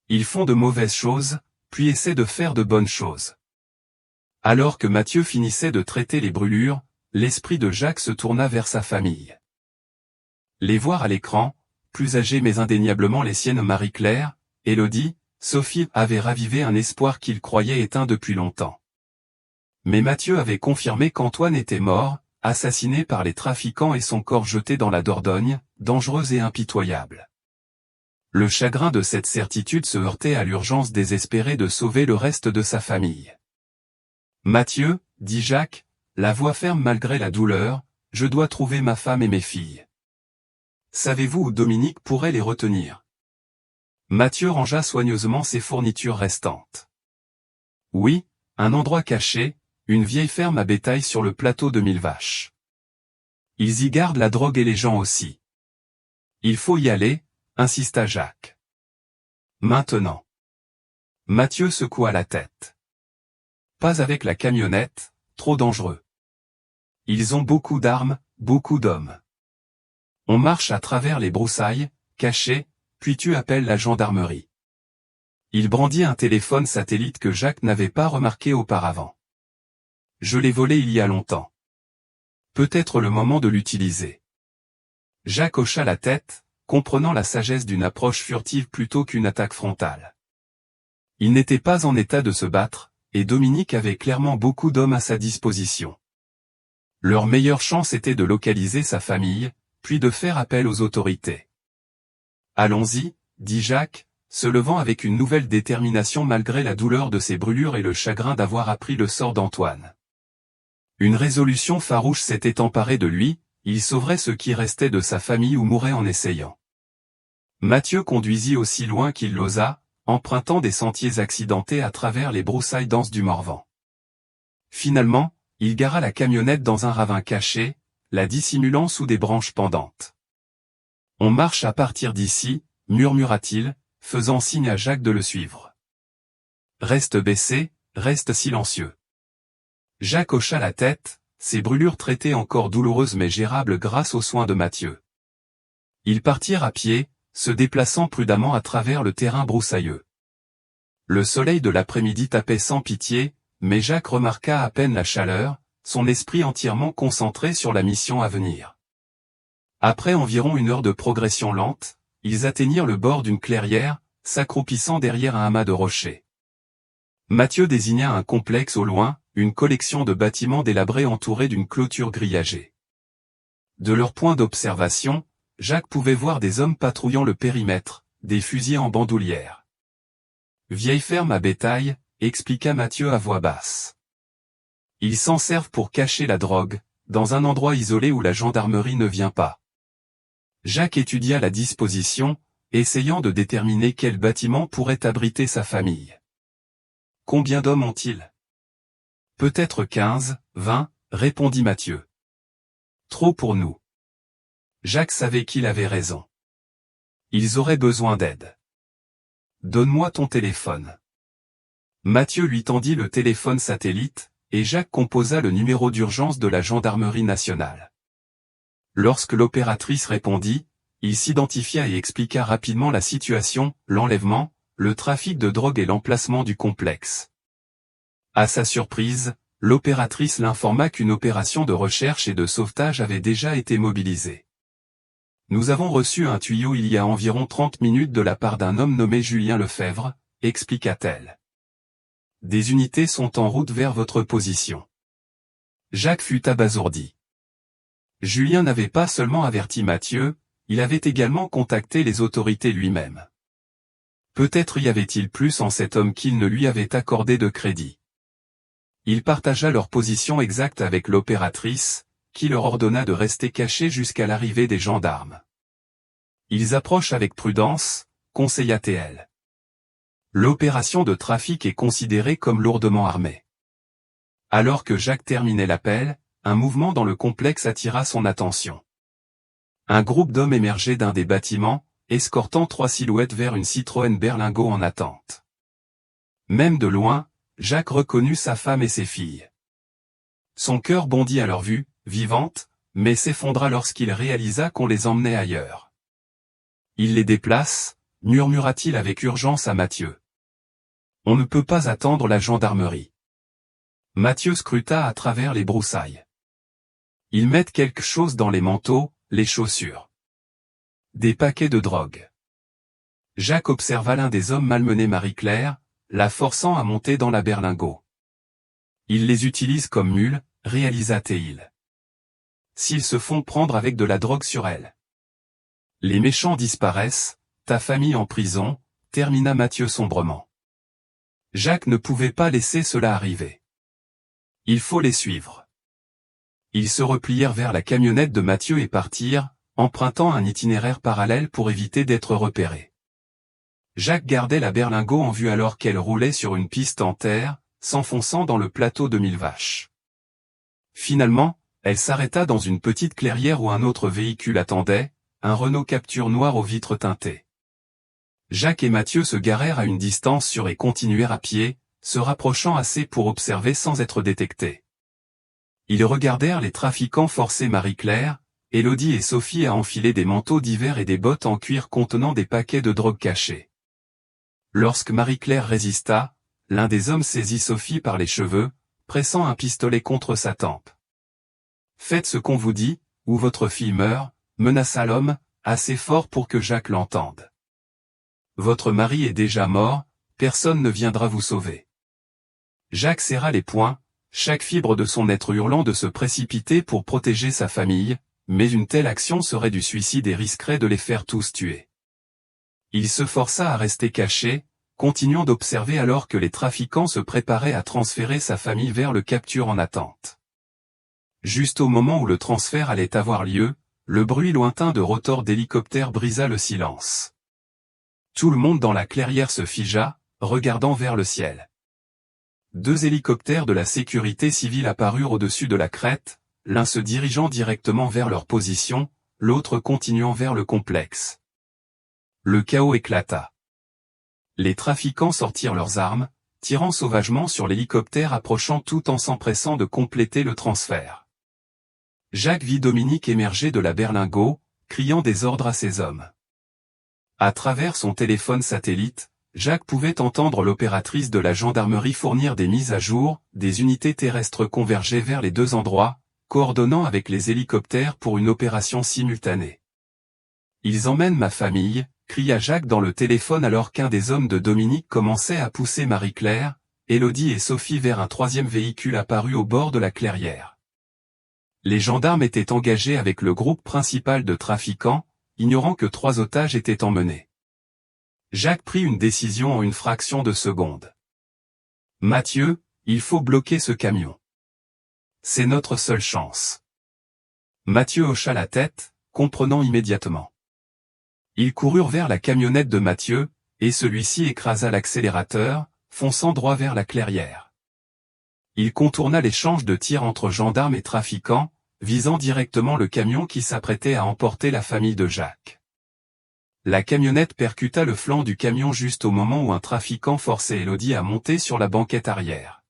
Ils font de mauvaises choses, puis essaient de faire de bonnes choses. Alors que Mathieu finissait de traiter les brûlures, l'esprit de Jacques se tourna vers sa famille. Les voir à l'écran, plus âgées mais indéniablement les siennes Marie-Claire, Élodie, Sophie avaient ravivé un espoir qu'il croyait éteint depuis longtemps. Mais Mathieu avait confirmé qu'Antoine était mort, assassiné par les trafiquants et son corps jeté dans la Dordogne, dangereuse et impitoyable. Le chagrin de cette certitude se heurtait à l'urgence désespérée de sauver le reste de sa famille. « Mathieu, » dit Jacques, la voix ferme malgré la douleur, « je dois trouver ma femme et mes filles. Savez-vous où Dominique pourrait les retenir ?» Mathieu rangea soigneusement ses fournitures restantes. « Oui, un endroit caché, une vieille ferme à bétail sur le plateau de 1000 vaches. Ils y gardent la drogue et les gens aussi. Il faut y aller, » insista Jacques. « Maintenant. » Mathieu secoua la tête. « Pas avec la camionnette, trop dangereux. Ils ont beaucoup d'armes, beaucoup d'hommes. On marche à travers les broussailles, cachés, puis tu appelles la gendarmerie. » Il brandit un téléphone satellite que Jacques n'avait pas remarqué auparavant. « Je l'ai volé il y a longtemps. Peut-être le moment de l'utiliser. » Jacques hocha la tête, comprenant la sagesse d'une approche furtive plutôt qu'une attaque frontale. Il n'était pas en état de se battre, et Dominique avait clairement beaucoup d'hommes à sa disposition. Leur meilleure chance était de localiser sa famille, puis de faire appel aux autorités. « Allons-y, » dit Jacques, se levant avec une nouvelle détermination malgré la douleur de ses brûlures et le chagrin d'avoir appris le sort d'Antoine. Une résolution farouche s'était emparée de lui, il sauverait ce qui restait de sa famille ou mourrait en essayant. Mathieu conduisit aussi loin qu'il l'osa, empruntant des sentiers accidentés à travers les broussailles denses du Morvan. Finalement, il gara la camionnette dans un ravin caché, la dissimulant sous des branches pendantes. « On marche à partir d'ici, » murmura-t-il, faisant signe à Jacques de le suivre. « Reste baissé, reste silencieux. » Jacques hocha la tête, ses brûlures traitées encore douloureuses mais gérables grâce aux soins de Mathieu. Ils partirent à pied, se déplaçant prudemment à travers le terrain broussailleux. Le soleil de l'après-midi tapait sans pitié, mais Jacques remarqua à peine la chaleur, son esprit entièrement concentré sur la mission à venir. Après environ 1 heure de progression lente, ils atteignirent le bord d'une clairière, s'accroupissant derrière un amas de rochers. Mathieu désigna un complexe au loin, une collection de bâtiments délabrés entourés d'une clôture grillagée. De leur point d'observation, Jacques pouvait voir des hommes patrouillant le périmètre, des fusils en bandoulière. « Vieille ferme à bétail », expliqua Mathieu à voix basse. « Ils s'en servent pour cacher la drogue, dans un endroit isolé où la gendarmerie ne vient pas. » Jacques étudia la disposition, essayant de déterminer quel bâtiment pourrait abriter sa famille. « Combien d'hommes ont-ils ? » « Peut-être 15, 20, répondit Mathieu. « Trop pour nous. » Jacques savait qu'il avait raison. Ils auraient besoin d'aide. « Donne-moi ton téléphone. » Mathieu lui tendit le téléphone satellite, et Jacques composa le numéro d'urgence de la gendarmerie nationale. Lorsque l'opératrice répondit, il s'identifia et expliqua rapidement la situation, l'enlèvement, le trafic de drogue et l'emplacement du complexe. À sa surprise, l'opératrice l'informa qu'une opération de recherche et de sauvetage avait déjà été mobilisée. « Nous avons reçu un tuyau il y a environ 30 minutes de la part d'un homme nommé Julien Lefebvre, » expliqua-t-elle. « Des unités sont en route vers votre position. » Jacques fut abasourdi. Julien n'avait pas seulement averti Mathieu, il avait également contacté les autorités lui-même. Peut-être y avait-il plus en cet homme qu'il ne lui avait accordé de crédit. Il partagea leur position exacte avec l'opératrice, qui leur ordonna de rester cachés jusqu'à l'arrivée des gendarmes. « Ils approchent avec prudence », conseilla-t-elle. L'opération de trafic est considérée comme lourdement armée. Alors que Jacques terminait l'appel, un mouvement dans le complexe attira son attention. Un groupe d'hommes émergeait d'un des bâtiments, escortant 3 silhouettes vers une Citroën Berlingo en attente. Même de loin, Jacques reconnut sa femme et ses filles. Son cœur bondit à leur vue, vivante, mais s'effondra lorsqu'il réalisa qu'on les emmenait ailleurs. « Il les déplace », murmura-t-il avec urgence à Mathieu. « On ne peut pas attendre la gendarmerie. » Mathieu scruta à travers les broussailles. « Ils mettent quelque chose dans les manteaux, les chaussures. Des paquets de drogue. » Jacques observa l'un des hommes malmener Marie-Claire, la forçant à monter dans la berlingot. « Ils les utilisent comme mules, » réalisa-t-il. « S'ils se font prendre avec de la drogue sur elles. Les méchants disparaissent, ta famille en prison, » termina Mathieu sombrement. Jacques ne pouvait pas laisser cela arriver. Il faut les suivre. Ils se replièrent vers la camionnette de Mathieu et partirent, empruntant un itinéraire parallèle pour éviter d'être repérés. Jacques gardait la berlingot en vue alors qu'elle roulait sur une piste en terre, s'enfonçant dans le plateau de 1000 vaches. Finalement, elle s'arrêta dans une petite clairière où un autre véhicule attendait, un Renault Captur noir aux vitres teintées. Jacques et Mathieu se garèrent à une distance sûre et continuèrent à pied, se rapprochant assez pour observer sans être détectés. Ils regardèrent les trafiquants forcer Marie-Claire, Élodie et Sophie à enfiler des manteaux d'hiver et des bottes en cuir contenant des paquets de drogue cachés. Lorsque Marie-Claire résista, l'un des hommes saisit Sophie par les cheveux, pressant un pistolet contre sa tempe. « Faites ce qu'on vous dit, ou votre fille meurt », menaça l'homme, assez fort pour que Jacques l'entende. « Votre mari est déjà mort, personne ne viendra vous sauver. » Jacques serra les poings, chaque fibre de son être hurlant de se précipiter pour protéger sa famille, mais une telle action serait du suicide et risquerait de les faire tous tuer. Il se força à rester caché, continuant d'observer alors que les trafiquants se préparaient à transférer sa famille vers le Captur en attente. Juste au moment où le transfert allait avoir lieu, le bruit lointain de rotors d'hélicoptères brisa le silence. Tout le monde dans la clairière se figea, regardant vers le ciel. 2 hélicoptères de la sécurité civile apparurent au-dessus de la crête, l'un se dirigeant directement vers leur position, l'autre continuant vers le complexe. Le chaos éclata. Les trafiquants sortirent leurs armes, tirant sauvagement sur l'hélicoptère approchant tout en s'empressant de compléter le transfert. Jacques vit Dominique émerger de la berlingot, criant des ordres à ses hommes. À travers son téléphone satellite, Jacques pouvait entendre l'opératrice de la gendarmerie fournir des mises à jour, des unités terrestres convergeaient vers les 2 endroits, coordonnant avec les hélicoptères pour une opération simultanée. « Ils emmènent ma famille », cria Jacques dans le téléphone alors qu'un des hommes de Dominique commençait à pousser Marie-Claire, Élodie et Sophie vers un 3e véhicule apparu au bord de la clairière. Les gendarmes étaient engagés avec le groupe principal de trafiquants, ignorant que 3 otages étaient emmenés. Jacques prit une décision en une fraction de seconde. « Mathieu, il faut bloquer ce camion. C'est notre seule chance. » Mathieu hocha la tête, comprenant immédiatement. Ils coururent vers la camionnette de Mathieu, et celui-ci écrasa l'accélérateur, fonçant droit vers la clairière. Il contourna l'échange de tirs entre gendarmes et trafiquants, visant directement le camion qui s'apprêtait à emporter la famille de Jacques. La camionnette percuta le flanc du camion juste au moment où un trafiquant forçait Élodie à monter sur la banquette arrière.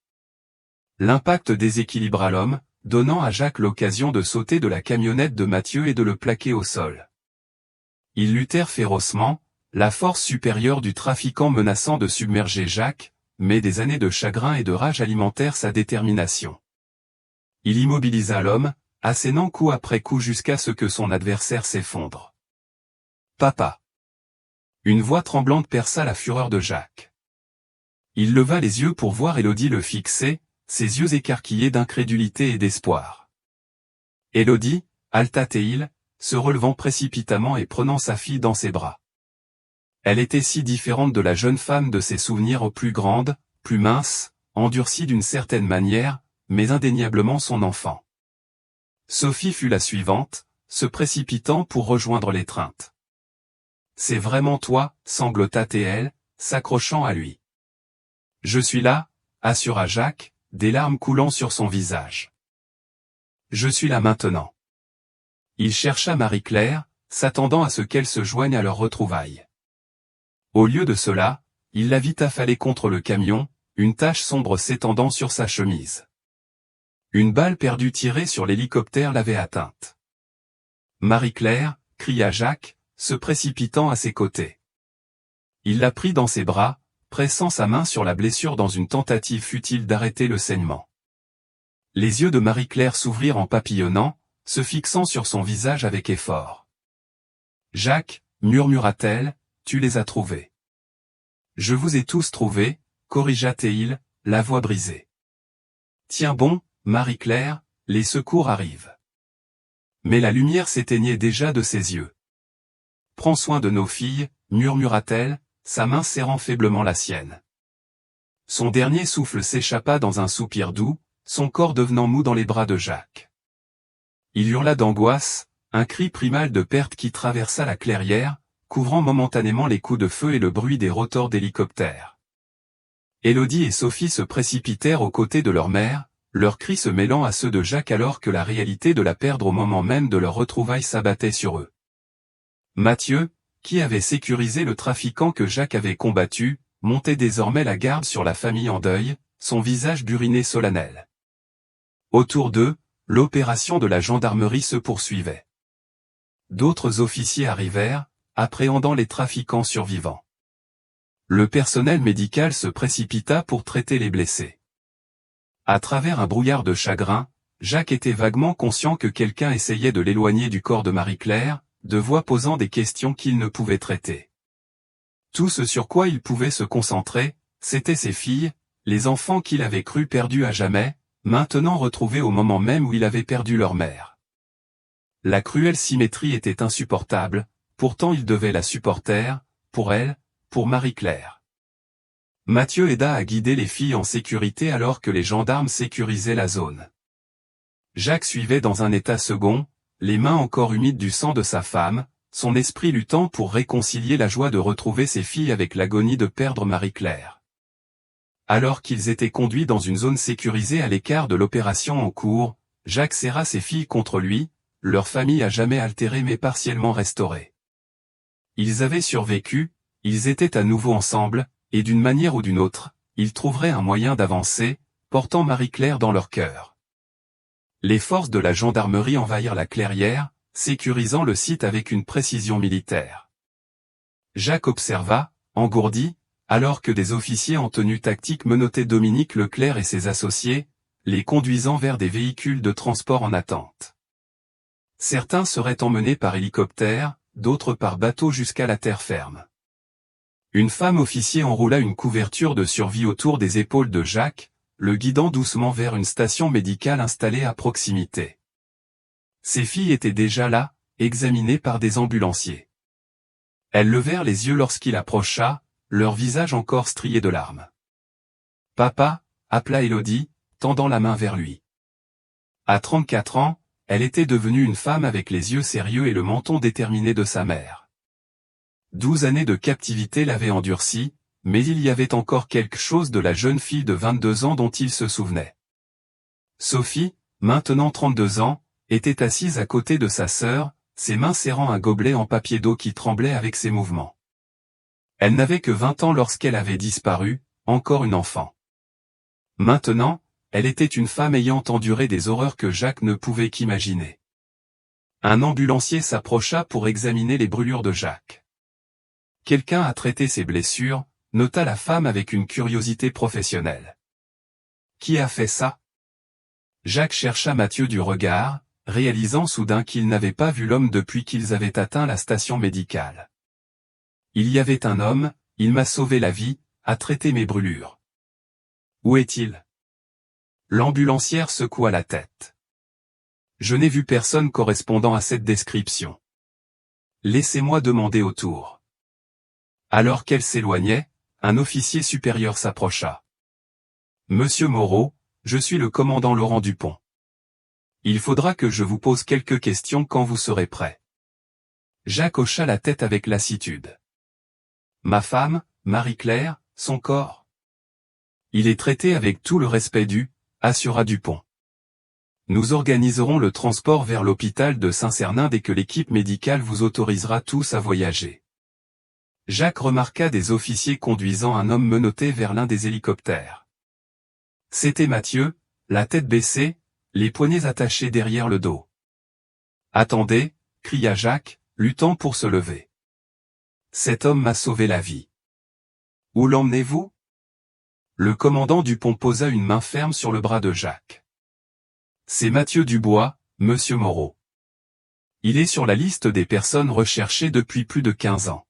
L'impact déséquilibra l'homme, donnant à Jacques l'occasion de sauter de la camionnette de Mathieu et de le plaquer au sol. Ils luttèrent férocement, la force supérieure du trafiquant menaçant de submerger Jacques, mais des années de chagrin et de rage alimentèrent sa détermination. Il immobilisa l'homme, assénant coup après coup jusqu'à ce que son adversaire s'effondre. « Papa !» Une voix tremblante perça la fureur de Jacques. Il leva les yeux pour voir Élodie le fixer, ses yeux écarquillés d'incrédulité et d'espoir. Élodie, halta-t-il, se relevant précipitamment et prenant sa fille dans ses bras. Elle était si différente de la jeune femme de ses souvenirs, plus grande, plus mince, endurcie d'une certaine manière, mais indéniablement son enfant. Sophie fut la suivante, se précipitant pour rejoindre l'étreinte. « C'est vraiment toi, sanglota-t-elle, s'accrochant à lui. »« Je suis là, » assura Jacques, des larmes coulant sur son visage. « Je suis là maintenant. » Il chercha Marie-Claire, s'attendant à ce qu'elle se joigne à leur retrouvaille. Au lieu de cela, il la vit affalée contre le camion, une tache sombre s'étendant sur sa chemise. Une balle perdue tirée sur l'hélicoptère l'avait atteinte. « Marie-Claire » cria Jacques, se précipitant à ses côtés. Il la prit dans ses bras, pressant sa main sur la blessure dans une tentative futile d'arrêter le saignement. Les yeux de Marie-Claire s'ouvrirent en papillonnant, se fixant sur son visage avec effort. « Jacques, murmura-t-elle, tu les as trouvés. »« Je vous ai tous trouvés, » corrigea-t-il, la voix brisée. « Tiens bon, Marie-Claire, les secours arrivent. » Mais la lumière s'éteignait déjà de ses yeux. « Prends soin de nos filles, » murmura-t-elle, sa main serrant faiblement la sienne. Son dernier souffle s'échappa dans un soupir doux, son corps devenant mou dans les bras de Jacques. Il hurla d'angoisse, un cri primal de perte qui traversa la clairière, couvrant momentanément les coups de feu et le bruit des rotors d'hélicoptères. Élodie et Sophie se précipitèrent aux côtés de leur mère, leurs cris se mêlant à ceux de Jacques alors que la réalité de la perdre au moment même de leur retrouvaille s'abattait sur eux. Mathieu, qui avait sécurisé le trafiquant que Jacques avait combattu, montait désormais la garde sur la famille en deuil, son visage buriné solennel. Autour d'eux, l'opération de la gendarmerie se poursuivait. D'autres officiers arrivèrent, appréhendant les trafiquants survivants. Le personnel médical se précipita pour traiter les blessés. À travers un brouillard de chagrin, Jacques était vaguement conscient que quelqu'un essayait de l'éloigner du corps de Marie-Claire, de voix posant des questions qu'il ne pouvait traiter. Tout ce sur quoi il pouvait se concentrer, c'étaient ses filles, les enfants qu'il avait cru perdus à jamais, maintenant retrouvés au moment même où il avait perdu leur mère. La cruelle symétrie était insupportable, pourtant il devait la supporter, pour elle, pour Marie-Claire. Mathieu aida à guider les filles en sécurité alors que les gendarmes sécurisaient la zone. Jacques suivait dans un état second, les mains encore humides du sang de sa femme, son esprit luttant pour réconcilier la joie de retrouver ses filles avec l'agonie de perdre Marie-Claire. Alors qu'ils étaient conduits dans une zone sécurisée à l'écart de l'opération en cours, Jacques serra ses filles contre lui, leur famille à jamais altérée mais partiellement restaurée. Ils avaient survécu, ils étaient à nouveau ensemble, et d'une manière ou d'une autre, ils trouveraient un moyen d'avancer, portant Marie-Claire dans leur cœur. Les forces de la gendarmerie envahirent la clairière, sécurisant le site avec une précision militaire. Jacques observa, engourdi, alors que des officiers en tenue tactique menottaient Dominique Leclerc et ses associés, les conduisant vers des véhicules de transport en attente. Certains seraient emmenés par hélicoptère, d'autres par bateau jusqu'à la terre ferme. Une femme officier enroula une couverture de survie autour des épaules de Jacques, le guidant doucement vers une station médicale installée à proximité. Ses filles étaient déjà là, examinées par des ambulanciers. Elles levèrent les yeux lorsqu'il approcha, leur visage encore strié de larmes. « Papa » appela Élodie, tendant la main vers lui. À 34 ans, elle était devenue une femme avec les yeux sérieux et le menton déterminé de sa mère. 12 années de captivité l'avaient endurcie, mais il y avait encore quelque chose de la jeune fille de 22 ans dont il se souvenait. Sophie, maintenant 32 ans, était assise à côté de sa sœur, ses mains serrant un gobelet en papier d'eau qui tremblait avec ses mouvements. Elle n'avait que 20 ans lorsqu'elle avait disparu, encore une enfant. Maintenant, elle était une femme ayant enduré des horreurs que Jacques ne pouvait qu'imaginer. Un ambulancier s'approcha pour examiner les brûlures de Jacques. Quelqu'un a traité ses blessures, nota la femme avec une curiosité professionnelle. Qui a fait ça? Jacques chercha Mathieu du regard, réalisant soudain qu'il n'avait pas vu l'homme depuis qu'ils avaient atteint la station médicale. Il y avait un homme, il m'a sauvé la vie, a traité mes brûlures. Où est-il? L'ambulancière secoua la tête. Je n'ai vu personne correspondant à cette description. Laissez-moi demander autour. Alors qu'elle s'éloignait, un officier supérieur s'approcha. Monsieur Moreau, je suis le commandant Laurent Dupont. Il faudra que je vous pose quelques questions quand vous serez prêt. Jacques hocha la tête avec lassitude. Ma femme, Marie-Claire, son corps. Il est traité avec tout le respect dû, assura Dupont. Nous organiserons le transport vers l'hôpital de Saint-Cernin dès que l'équipe médicale vous autorisera tous à voyager. Jacques remarqua des officiers conduisant un homme menotté vers l'un des hélicoptères. C'était Mathieu, la tête baissée, les poignets attachés derrière le dos. « Attendez » cria Jacques, luttant pour se lever. « Cet homme m'a sauvé la vie. »« Où l'emmenez-vous » Le commandant Dupont posa une main ferme sur le bras de Jacques. « C'est Mathieu Dubois, monsieur Moreau. Il est sur la liste des personnes recherchées depuis plus de 15 ans.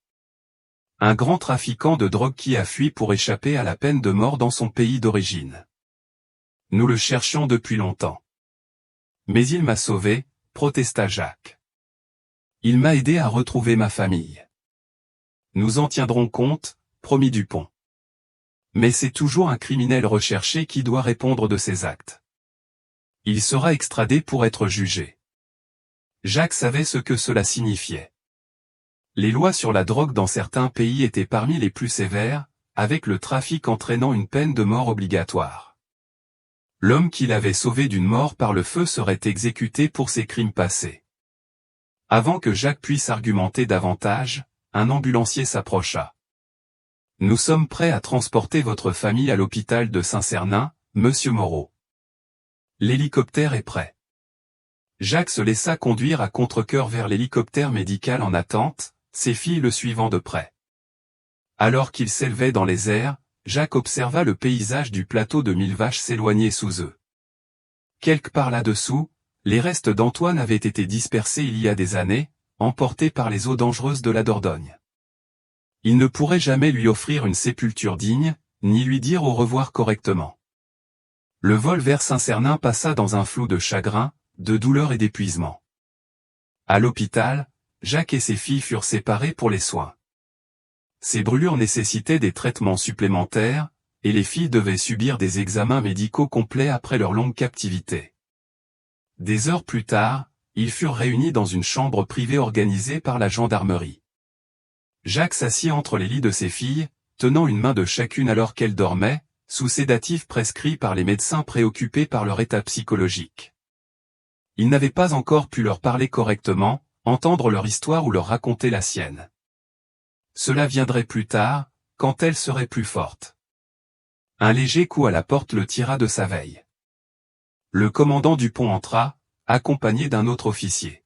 Un grand trafiquant de drogue qui a fui pour échapper à la peine de mort dans son pays d'origine. Nous le cherchions depuis longtemps. Mais il m'a sauvé, protesta Jacques. Il m'a aidé à retrouver ma famille. Nous en tiendrons compte, promit Dupont. Mais c'est toujours un criminel recherché qui doit répondre de ses actes. Il sera extradé pour être jugé. Jacques savait ce que cela signifiait. Les lois sur la drogue dans certains pays étaient parmi les plus sévères, avec le trafic entraînant une peine de mort obligatoire. L'homme qui l'avait sauvé d'une mort par le feu serait exécuté pour ses crimes passés. Avant que Jacques puisse argumenter davantage, un ambulancier s'approcha. « Nous sommes prêts à transporter votre famille à l'hôpital de Saint-Cernin, monsieur Moreau. L'hélicoptère est prêt. » Jacques se laissa conduire à contre-cœur vers l'hélicoptère médical en attente, ses filles le suivant de près. Alors qu'ils s'élevaient dans les airs, Jacques observa le paysage du plateau de Millevaches s'éloigner sous eux. Quelque part là-dessous, les restes d'Antoine avaient été dispersés il y a des années, emportés par les eaux dangereuses de la Dordogne. Il ne pourrait jamais lui offrir une sépulture digne, ni lui dire au revoir correctement. Le vol vers Saint-Cernin passa dans un flou de chagrin, de douleur et d'épuisement. À l'hôpital, Jacques et ses filles furent séparés pour les soins. Ces brûlures nécessitaient des traitements supplémentaires, et les filles devaient subir des examens médicaux complets après leur longue captivité. Des heures plus tard, ils furent réunis dans une chambre privée organisée par la gendarmerie. Jacques s'assit entre les lits de ses filles, tenant une main de chacune alors qu'elles dormaient, sous sédatifs prescrits par les médecins préoccupés par leur état psychologique. Il n'avait pas encore pu leur parler correctement, entendre leur histoire ou leur raconter la sienne. Cela viendrait plus tard, quand elle serait plus forte. Un léger coup à la porte le tira de sa veille. Le commandant Dupont entra, accompagné d'un autre officier.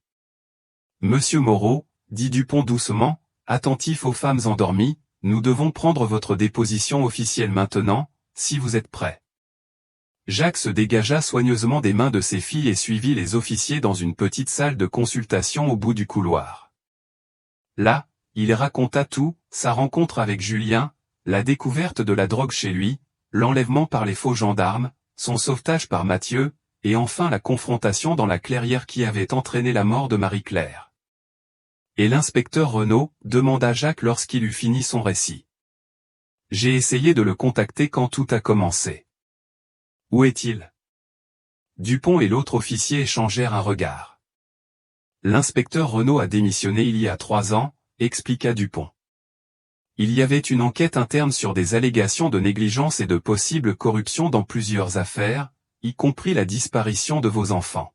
« Monsieur Moreau, dit Dupont doucement, attentif aux femmes endormies, nous devons prendre votre déposition officielle maintenant, si vous êtes prêt. » Jacques se dégagea soigneusement des mains de ses filles et suivit les officiers dans une petite salle de consultation au bout du couloir. Là, il raconta tout, sa rencontre avec Julien, la découverte de la drogue chez lui, l'enlèvement par les faux gendarmes, son sauvetage par Mathieu, et enfin la confrontation dans la clairière qui avait entraîné la mort de Marie-Claire. « Et l'inspecteur Renaud ?» demanda Jacques lorsqu'il eut fini son récit. « J'ai essayé de le contacter quand tout a commencé. »« Où est-il » Dupont et l'autre officier échangèrent un regard. « L'inspecteur Renaud a démissionné il y a 3 ans, » expliqua Dupont. « Il y avait une enquête interne sur des allégations de négligence et de possible corruption dans plusieurs affaires, y compris la disparition de vos enfants.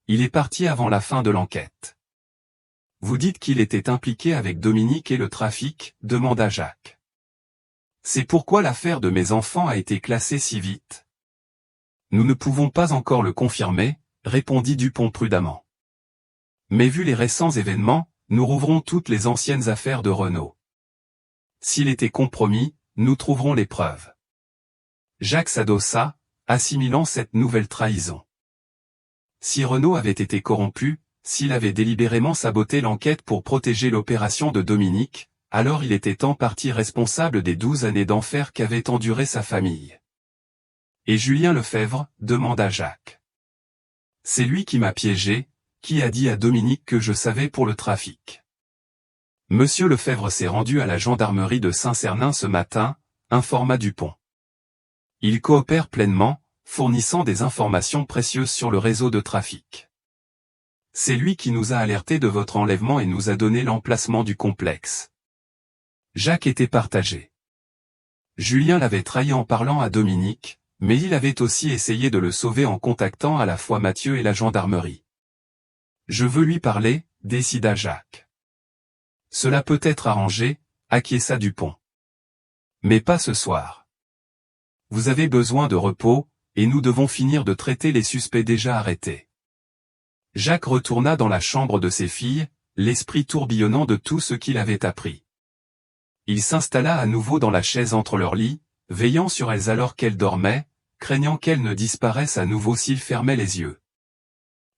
Il est parti avant la fin de l'enquête. »« Vous dites qu'il était impliqué avec Dominique et le trafic ?» demanda Jacques. « C'est pourquoi l'affaire de mes enfants a été classée si vite. »« Nous ne pouvons pas encore le confirmer, » répondit Dupont prudemment. « Mais vu les récents événements, nous rouvrons toutes les anciennes affaires de Renaud. S'il était compromis, nous trouverons les preuves. » Jacques s'adossa, assimilant cette nouvelle trahison. Si Renaud avait été corrompu, s'il avait délibérément saboté l'enquête pour protéger l'opération de Dominique, alors il était en partie responsable des 12 années d'enfer qu'avait enduré sa famille. « Et Julien Lefebvre ?» demanda Jacques. « C'est lui qui m'a piégé, qui a dit à Dominique que je savais pour le trafic. » Monsieur Lefebvre s'est rendu à la gendarmerie de Saint-Cernin ce matin, informa Dupont. Il coopère pleinement, fournissant des informations précieuses sur le réseau de trafic. C'est lui qui nous a alertés de votre enlèvement et nous a donné l'emplacement du complexe. Jacques était partagé. Julien l'avait trahi en parlant à Dominique, mais il avait aussi essayé de le sauver en contactant à la fois Mathieu et la gendarmerie. Je veux lui parler, décida Jacques. Cela peut être arrangé, acquiesça Dupont. Mais pas ce soir. Vous avez besoin de repos, et nous devons finir de traiter les suspects déjà arrêtés. Jacques retourna dans la chambre de ses filles, l'esprit tourbillonnant de tout ce qu'il avait appris. Il s'installa à nouveau dans la chaise entre leurs lits, veillant sur elles alors qu'elles dormaient, craignant qu'elles ne disparaissent à nouveau s'il fermait les yeux.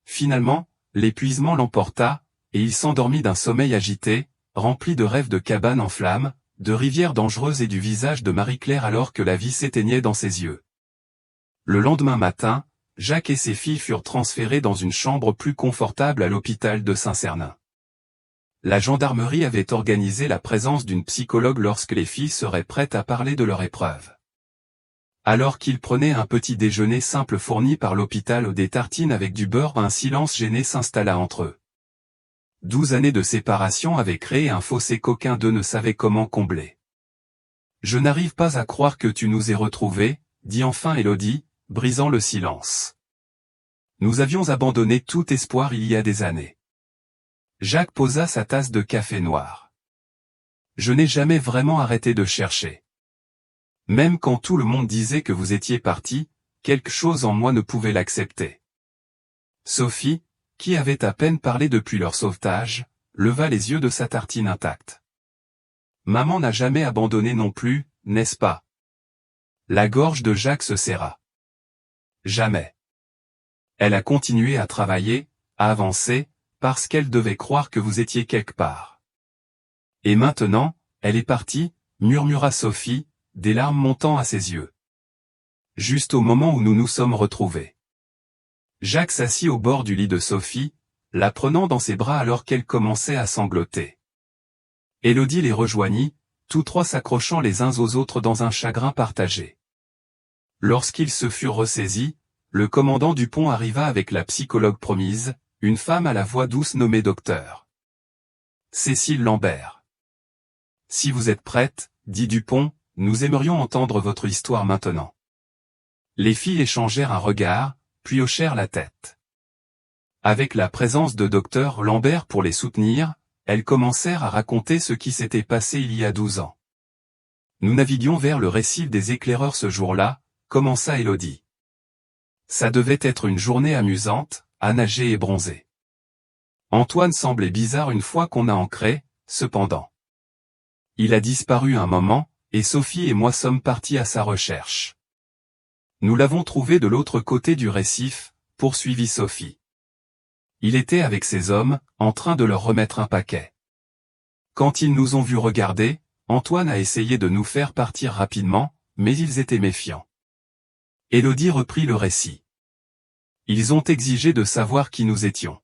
Finalement, l'épuisement l'emporta, et il s'endormit d'un sommeil agité, rempli de rêves de cabanes en flammes, de rivières dangereuses et du visage de Marie-Claire alors que la vie s'éteignait dans ses yeux. Le lendemain matin, Jacques et ses filles furent transférés dans une chambre plus confortable à l'hôpital de Saint-Cernin. La gendarmerie avait organisé la présence d'une psychologue lorsque les filles seraient prêtes à parler de leur épreuve. Alors qu'ils prenaient un petit déjeuner simple fourni par l'hôpital des tartines avec du beurre, un silence gêné s'installa entre eux. 12 années de séparation avaient créé un fossé qu'aucun d'eux ne savait comment combler. « Je n'arrive pas à croire que tu nous aies retrouvés, » dit enfin Élodie, brisant le silence. « Nous avions abandonné tout espoir il y a des années. » Jacques posa sa tasse de café noir. « Je n'ai jamais vraiment arrêté de chercher. Même quand tout le monde disait que vous étiez parti, quelque chose en moi ne pouvait l'accepter. » Sophie, qui avait à peine parlé depuis leur sauvetage, leva les yeux de sa tartine intacte. « Maman n'a jamais abandonné non plus, n'est-ce pas ?» La gorge de Jacques se serra. « Jamais. Elle a continué à travailler, à avancer, parce qu'elle devait croire que vous étiez quelque part. Et maintenant, elle est partie, » murmura Sophie, des larmes montant à ses yeux. « Juste au moment où nous nous sommes retrouvés. » Jacques s'assit au bord du lit de Sophie, la prenant dans ses bras alors qu'elle commençait à sangloter. Élodie les rejoignit, tous trois s'accrochant les uns aux autres dans un chagrin partagé. Lorsqu'ils se furent ressaisis, le commandant Dupont arriva avec la psychologue promise, une femme à la voix douce nommée Docteur Cécile Lambert. Si vous êtes prête, dit Dupont, nous aimerions entendre votre histoire maintenant. Les filles échangèrent un regard, puis hochèrent la tête. Avec la présence de Docteur Lambert pour les soutenir, elles commencèrent à raconter ce qui s'était passé il y a 12 ans. Nous naviguions vers le récif des éclaireurs ce jour-là, commença Élodie. Ça devait être une journée amusante, à nager et bronzer. Antoine semblait bizarre une fois qu'on a ancré, cependant. Il a disparu un moment, et Sophie et moi sommes partis à sa recherche. Nous l'avons trouvé de l'autre côté du récif, poursuivit Sophie. Il était avec ses hommes, en train de leur remettre un paquet. Quand ils nous ont vus regarder, Antoine a essayé de nous faire partir rapidement, mais ils étaient méfiants. Élodie reprit le récit. Ils ont exigé de savoir qui nous étions.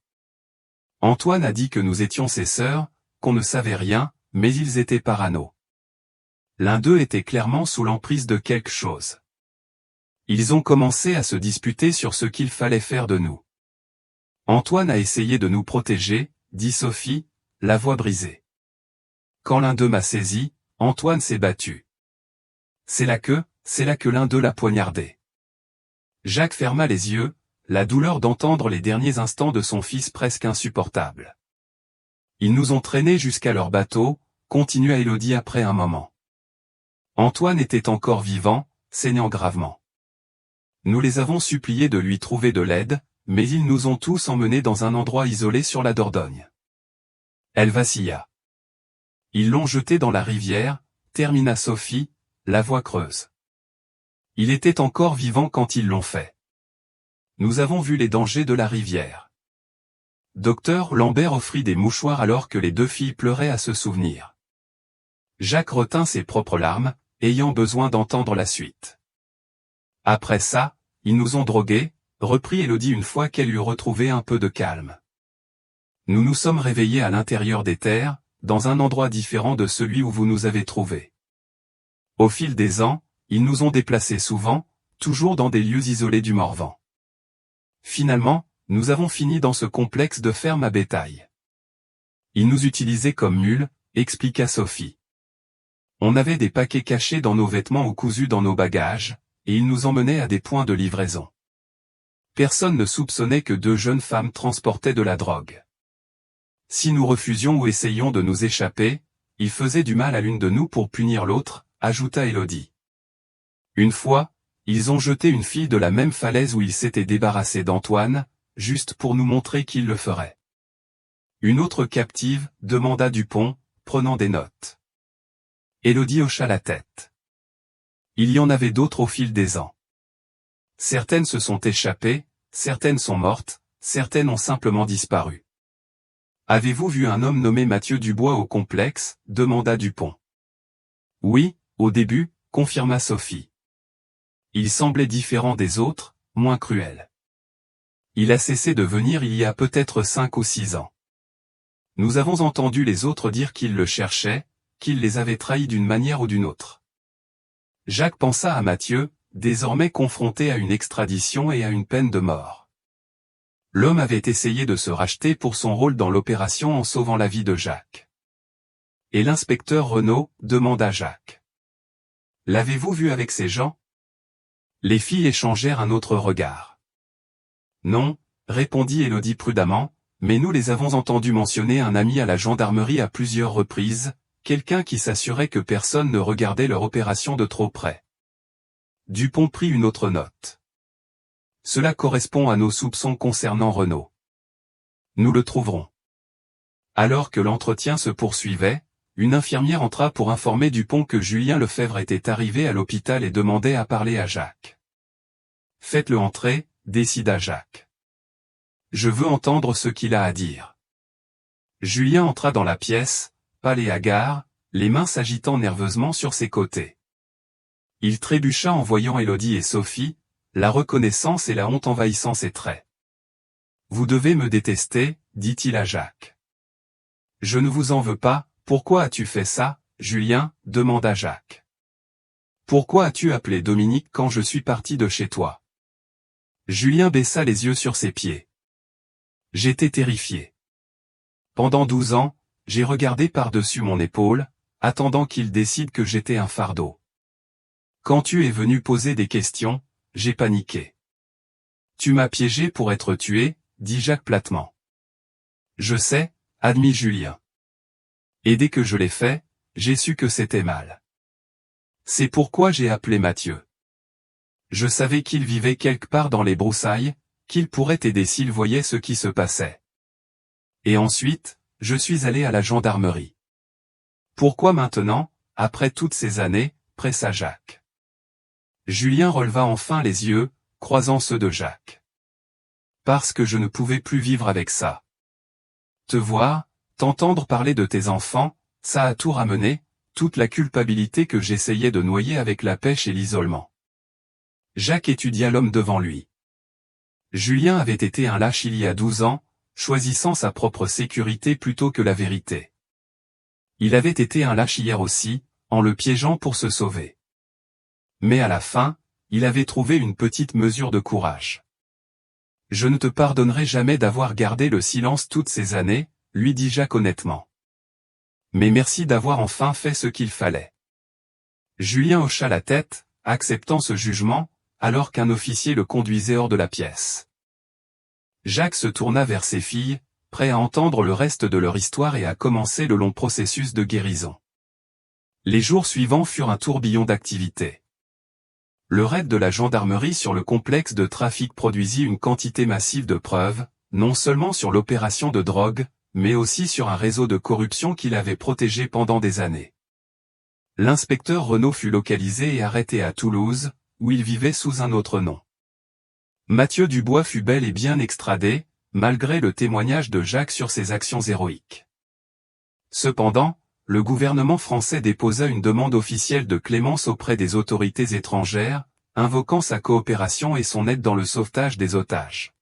Antoine a dit que nous étions ses sœurs, qu'on ne savait rien, mais ils étaient parano. L'un d'eux était clairement sous l'emprise de quelque chose. Ils ont commencé à se disputer sur ce qu'il fallait faire de nous. Antoine a essayé de nous protéger, dit Sophie, la voix brisée. Quand l'un d'eux m'a saisi, Antoine s'est battu. C'est là que l'un d'eux l'a poignardé. Jacques ferma les yeux, la douleur d'entendre les derniers instants de son fils presque insupportable. Ils nous ont traînés jusqu'à leur bateau, continua Élodie après un moment. Antoine était encore vivant, saignant gravement. Nous les avons suppliés de lui trouver de l'aide, mais ils nous ont tous emmenés dans un endroit isolé sur la Dordogne. Elle vacilla. Ils l'ont jeté dans la rivière, termina Sophie, la voix creuse. Il était encore vivant quand ils l'ont fait. Nous avons vu les dangers de la rivière. Docteur Lambert offrit des mouchoirs alors que les deux filles pleuraient à se souvenir. Jacques retint ses propres larmes, ayant besoin d'entendre la suite. Après ça, ils nous ont drogués, reprit Élodie une fois qu'elle eut retrouvé un peu de calme. Nous nous sommes réveillés à l'intérieur des terres, dans un endroit différent de celui où vous nous avez trouvés. Au fil des ans, ils nous ont déplacés souvent, toujours dans des lieux isolés du Morvan. Finalement, nous avons fini dans ce complexe de ferme à bétail. Ils nous utilisaient comme mules, expliqua Sophie. On avait des paquets cachés dans nos vêtements ou cousus dans nos bagages, et ils nous emmenaient à des points de livraison. Personne ne soupçonnait que deux jeunes femmes transportaient de la drogue. Si nous refusions ou essayions de nous échapper, ils faisaient du mal à l'une de nous pour punir l'autre, ajouta Élodie. Une fois, ils ont jeté une fille de la même falaise où ils s'étaient débarrassés d'Antoine, juste pour nous montrer qu'ils le feraient. Une autre captive, demanda Dupont, prenant des notes. Élodie hocha la tête. Il y en avait d'autres au fil des ans. Certaines se sont échappées, certaines sont mortes, certaines ont simplement disparu. Avez-vous vu un homme nommé Mathieu Dubois au complexe, demanda Dupont. Oui, au début, confirma Sophie. Il semblait différent des autres, moins cruel. Il a cessé de venir il y a peut-être 5 ou 6 ans. Nous avons entendu les autres dire qu'ils le cherchaient, qu'il les avait trahis d'une manière ou d'une autre. Jacques pensa à Mathieu, désormais confronté à une extradition et à une peine de mort. L'homme avait essayé de se racheter pour son rôle dans l'opération en sauvant la vie de Jacques. Et l'inspecteur Renaud, demanda Jacques. L'avez-vous vu avec ces gens? Les filles échangèrent un autre regard. Non, répondit Élodie prudemment, mais nous les avons entendus mentionner un ami à la gendarmerie à plusieurs reprises, quelqu'un qui s'assurait que personne ne regardait leur opération de trop près. Dupont prit une autre note. Cela correspond à nos soupçons concernant Renaud. Nous le trouverons. Alors que l'entretien se poursuivait, une infirmière entra pour informer Dupont que Julien Lefebvre était arrivé à l'hôpital et demandait à parler à Jacques. Faites-le entrer, décida Jacques. Je veux entendre ce qu'il a à dire. Julien entra dans la pièce, pâle et hagard, les mains s'agitant nerveusement sur ses côtés. Il trébucha en voyant Élodie et Sophie, la reconnaissance et la honte envahissant ses traits. Vous devez me détester, dit-il à Jacques. Je ne vous en veux pas. Pourquoi as-tu fait ça, Julien, demanda Jacques. Pourquoi as-tu appelé Dominique quand je suis parti de chez toi? Julien baissa les yeux sur ses pieds. J'étais terrifié. Pendant 12 ans, j'ai regardé par-dessus mon épaule, attendant qu'il décide que j'étais un fardeau. Quand tu es venu poser des questions, j'ai paniqué. Tu m'as piégé pour être tué, dit Jacques platement. Je sais, admit Julien. Et dès que je l'ai fait, j'ai su que c'était mal. C'est pourquoi j'ai appelé Mathieu. Je savais qu'il vivait quelque part dans les broussailles, qu'il pourrait aider s'il voyait ce qui se passait. Et ensuite, je suis allé à la gendarmerie. Pourquoi maintenant, après toutes ces années, pressa Jacques. Julien releva enfin les yeux, croisant ceux de Jacques. Parce que je ne pouvais plus vivre avec ça. Te voir, t'entendre parler de tes enfants, ça a tout ramené, toute la culpabilité que j'essayais de noyer avec la pêche et l'isolement. Jacques étudia l'homme devant lui. Julien avait été un lâche il y a 12 ans, choisissant sa propre sécurité plutôt que la vérité. Il avait été un lâche hier aussi, en le piégeant pour se sauver. Mais à la fin, il avait trouvé une petite mesure de courage. Je ne te pardonnerai jamais d'avoir gardé le silence toutes ces années, lui dit Jacques honnêtement. Mais merci d'avoir enfin fait ce qu'il fallait. Julien hocha la tête, acceptant ce jugement, alors qu'un officier le conduisait hors de la pièce. Jacques se tourna vers ses filles, prêt à entendre le reste de leur histoire et à commencer le long processus de guérison. Les jours suivants furent un tourbillon d'activités. Le raid de la gendarmerie sur le complexe de trafic produisit une quantité massive de preuves, non seulement sur l'opération de drogue, mais aussi sur un réseau de corruption qu'il avait protégé pendant des années. L'inspecteur Renaud fut localisé et arrêté à Toulouse, où il vivait sous un autre nom. Mathieu Dubois fut bel et bien extradé, malgré le témoignage de Jacques sur ses actions héroïques. Cependant, le gouvernement français déposa une demande officielle de clémence auprès des autorités étrangères, invoquant sa coopération et son aide dans le sauvetage des otages.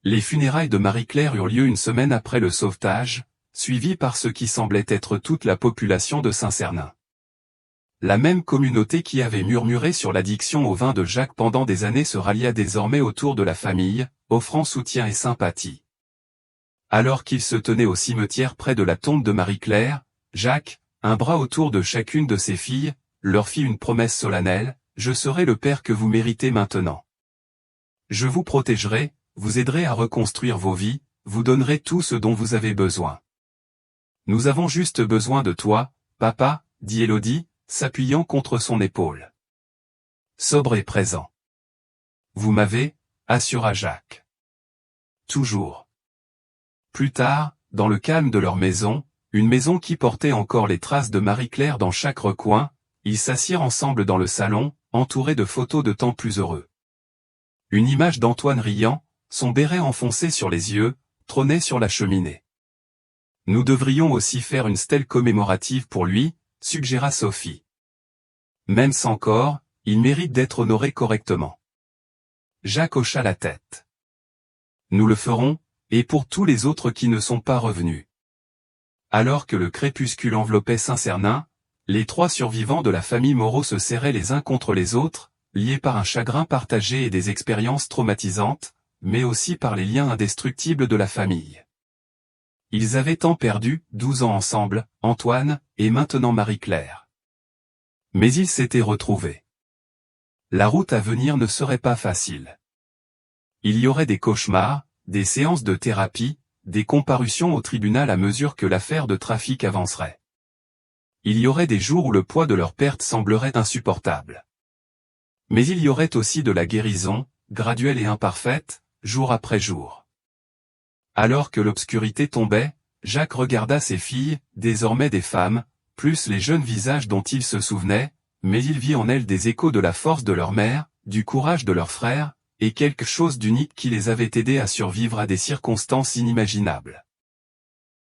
Les funérailles de Marie-Claire eurent lieu une semaine après le sauvetage, suivies par ce qui semblait être toute la population de Saint-Cernin. La même communauté qui avait murmuré sur l'addiction au vin de Jacques pendant des années se rallia désormais autour de la famille, offrant soutien et sympathie. Alors qu'ils se tenaient au cimetière près de la tombe de Marie-Claire, Jacques, un bras autour de chacune de ses filles, leur fit une promesse solennelle, « Je serai le père que vous méritez maintenant. Je vous protégerai, vous aiderai à reconstruire vos vies, vous donnerai tout ce dont vous avez besoin. Nous avons juste besoin de toi, papa, dit Élodie, s'appuyant contre son épaule. Sobre et présent. Vous m'avez, assura Jacques. Toujours. Plus tard, dans le calme de leur maison, une maison qui portait encore les traces de Marie-Claire dans chaque recoin, ils s'assirent ensemble dans le salon, entourés de photos de temps plus heureux. Une image d'Antoine riant, son béret enfoncé sur les yeux, trônait sur la cheminée. Nous devrions aussi faire une stèle commémorative pour lui, suggéra Sophie. Même sans corps, il mérite d'être honoré correctement. Jacques hocha la tête. Nous le ferons, et pour tous les autres qui ne sont pas revenus. Alors que le crépuscule enveloppait Saint-Cernin, les 3 survivants de la famille Moreau se serraient les uns contre les autres, liés par un chagrin partagé et des expériences traumatisantes, mais aussi par les liens indestructibles de la famille. Ils avaient tant perdu, 12 ans ensemble, Antoine, et maintenant Marie-Claire. Mais ils s'étaient retrouvés. La route à venir ne serait pas facile. Il y aurait des cauchemars, des séances de thérapie, des comparutions au tribunal à mesure que l'affaire de trafic avancerait. Il y aurait des jours où le poids de leur perte semblerait insupportable. Mais il y aurait aussi de la guérison, graduelle et imparfaite, jour après jour. Alors que l'obscurité tombait, Jacques regarda ses filles, désormais des femmes, plus les jeunes visages dont il se souvenait, mais il vit en elles des échos de la force de leur mère, du courage de leurs frères, et quelque chose d'unique qui les avait aidés à survivre à des circonstances inimaginables.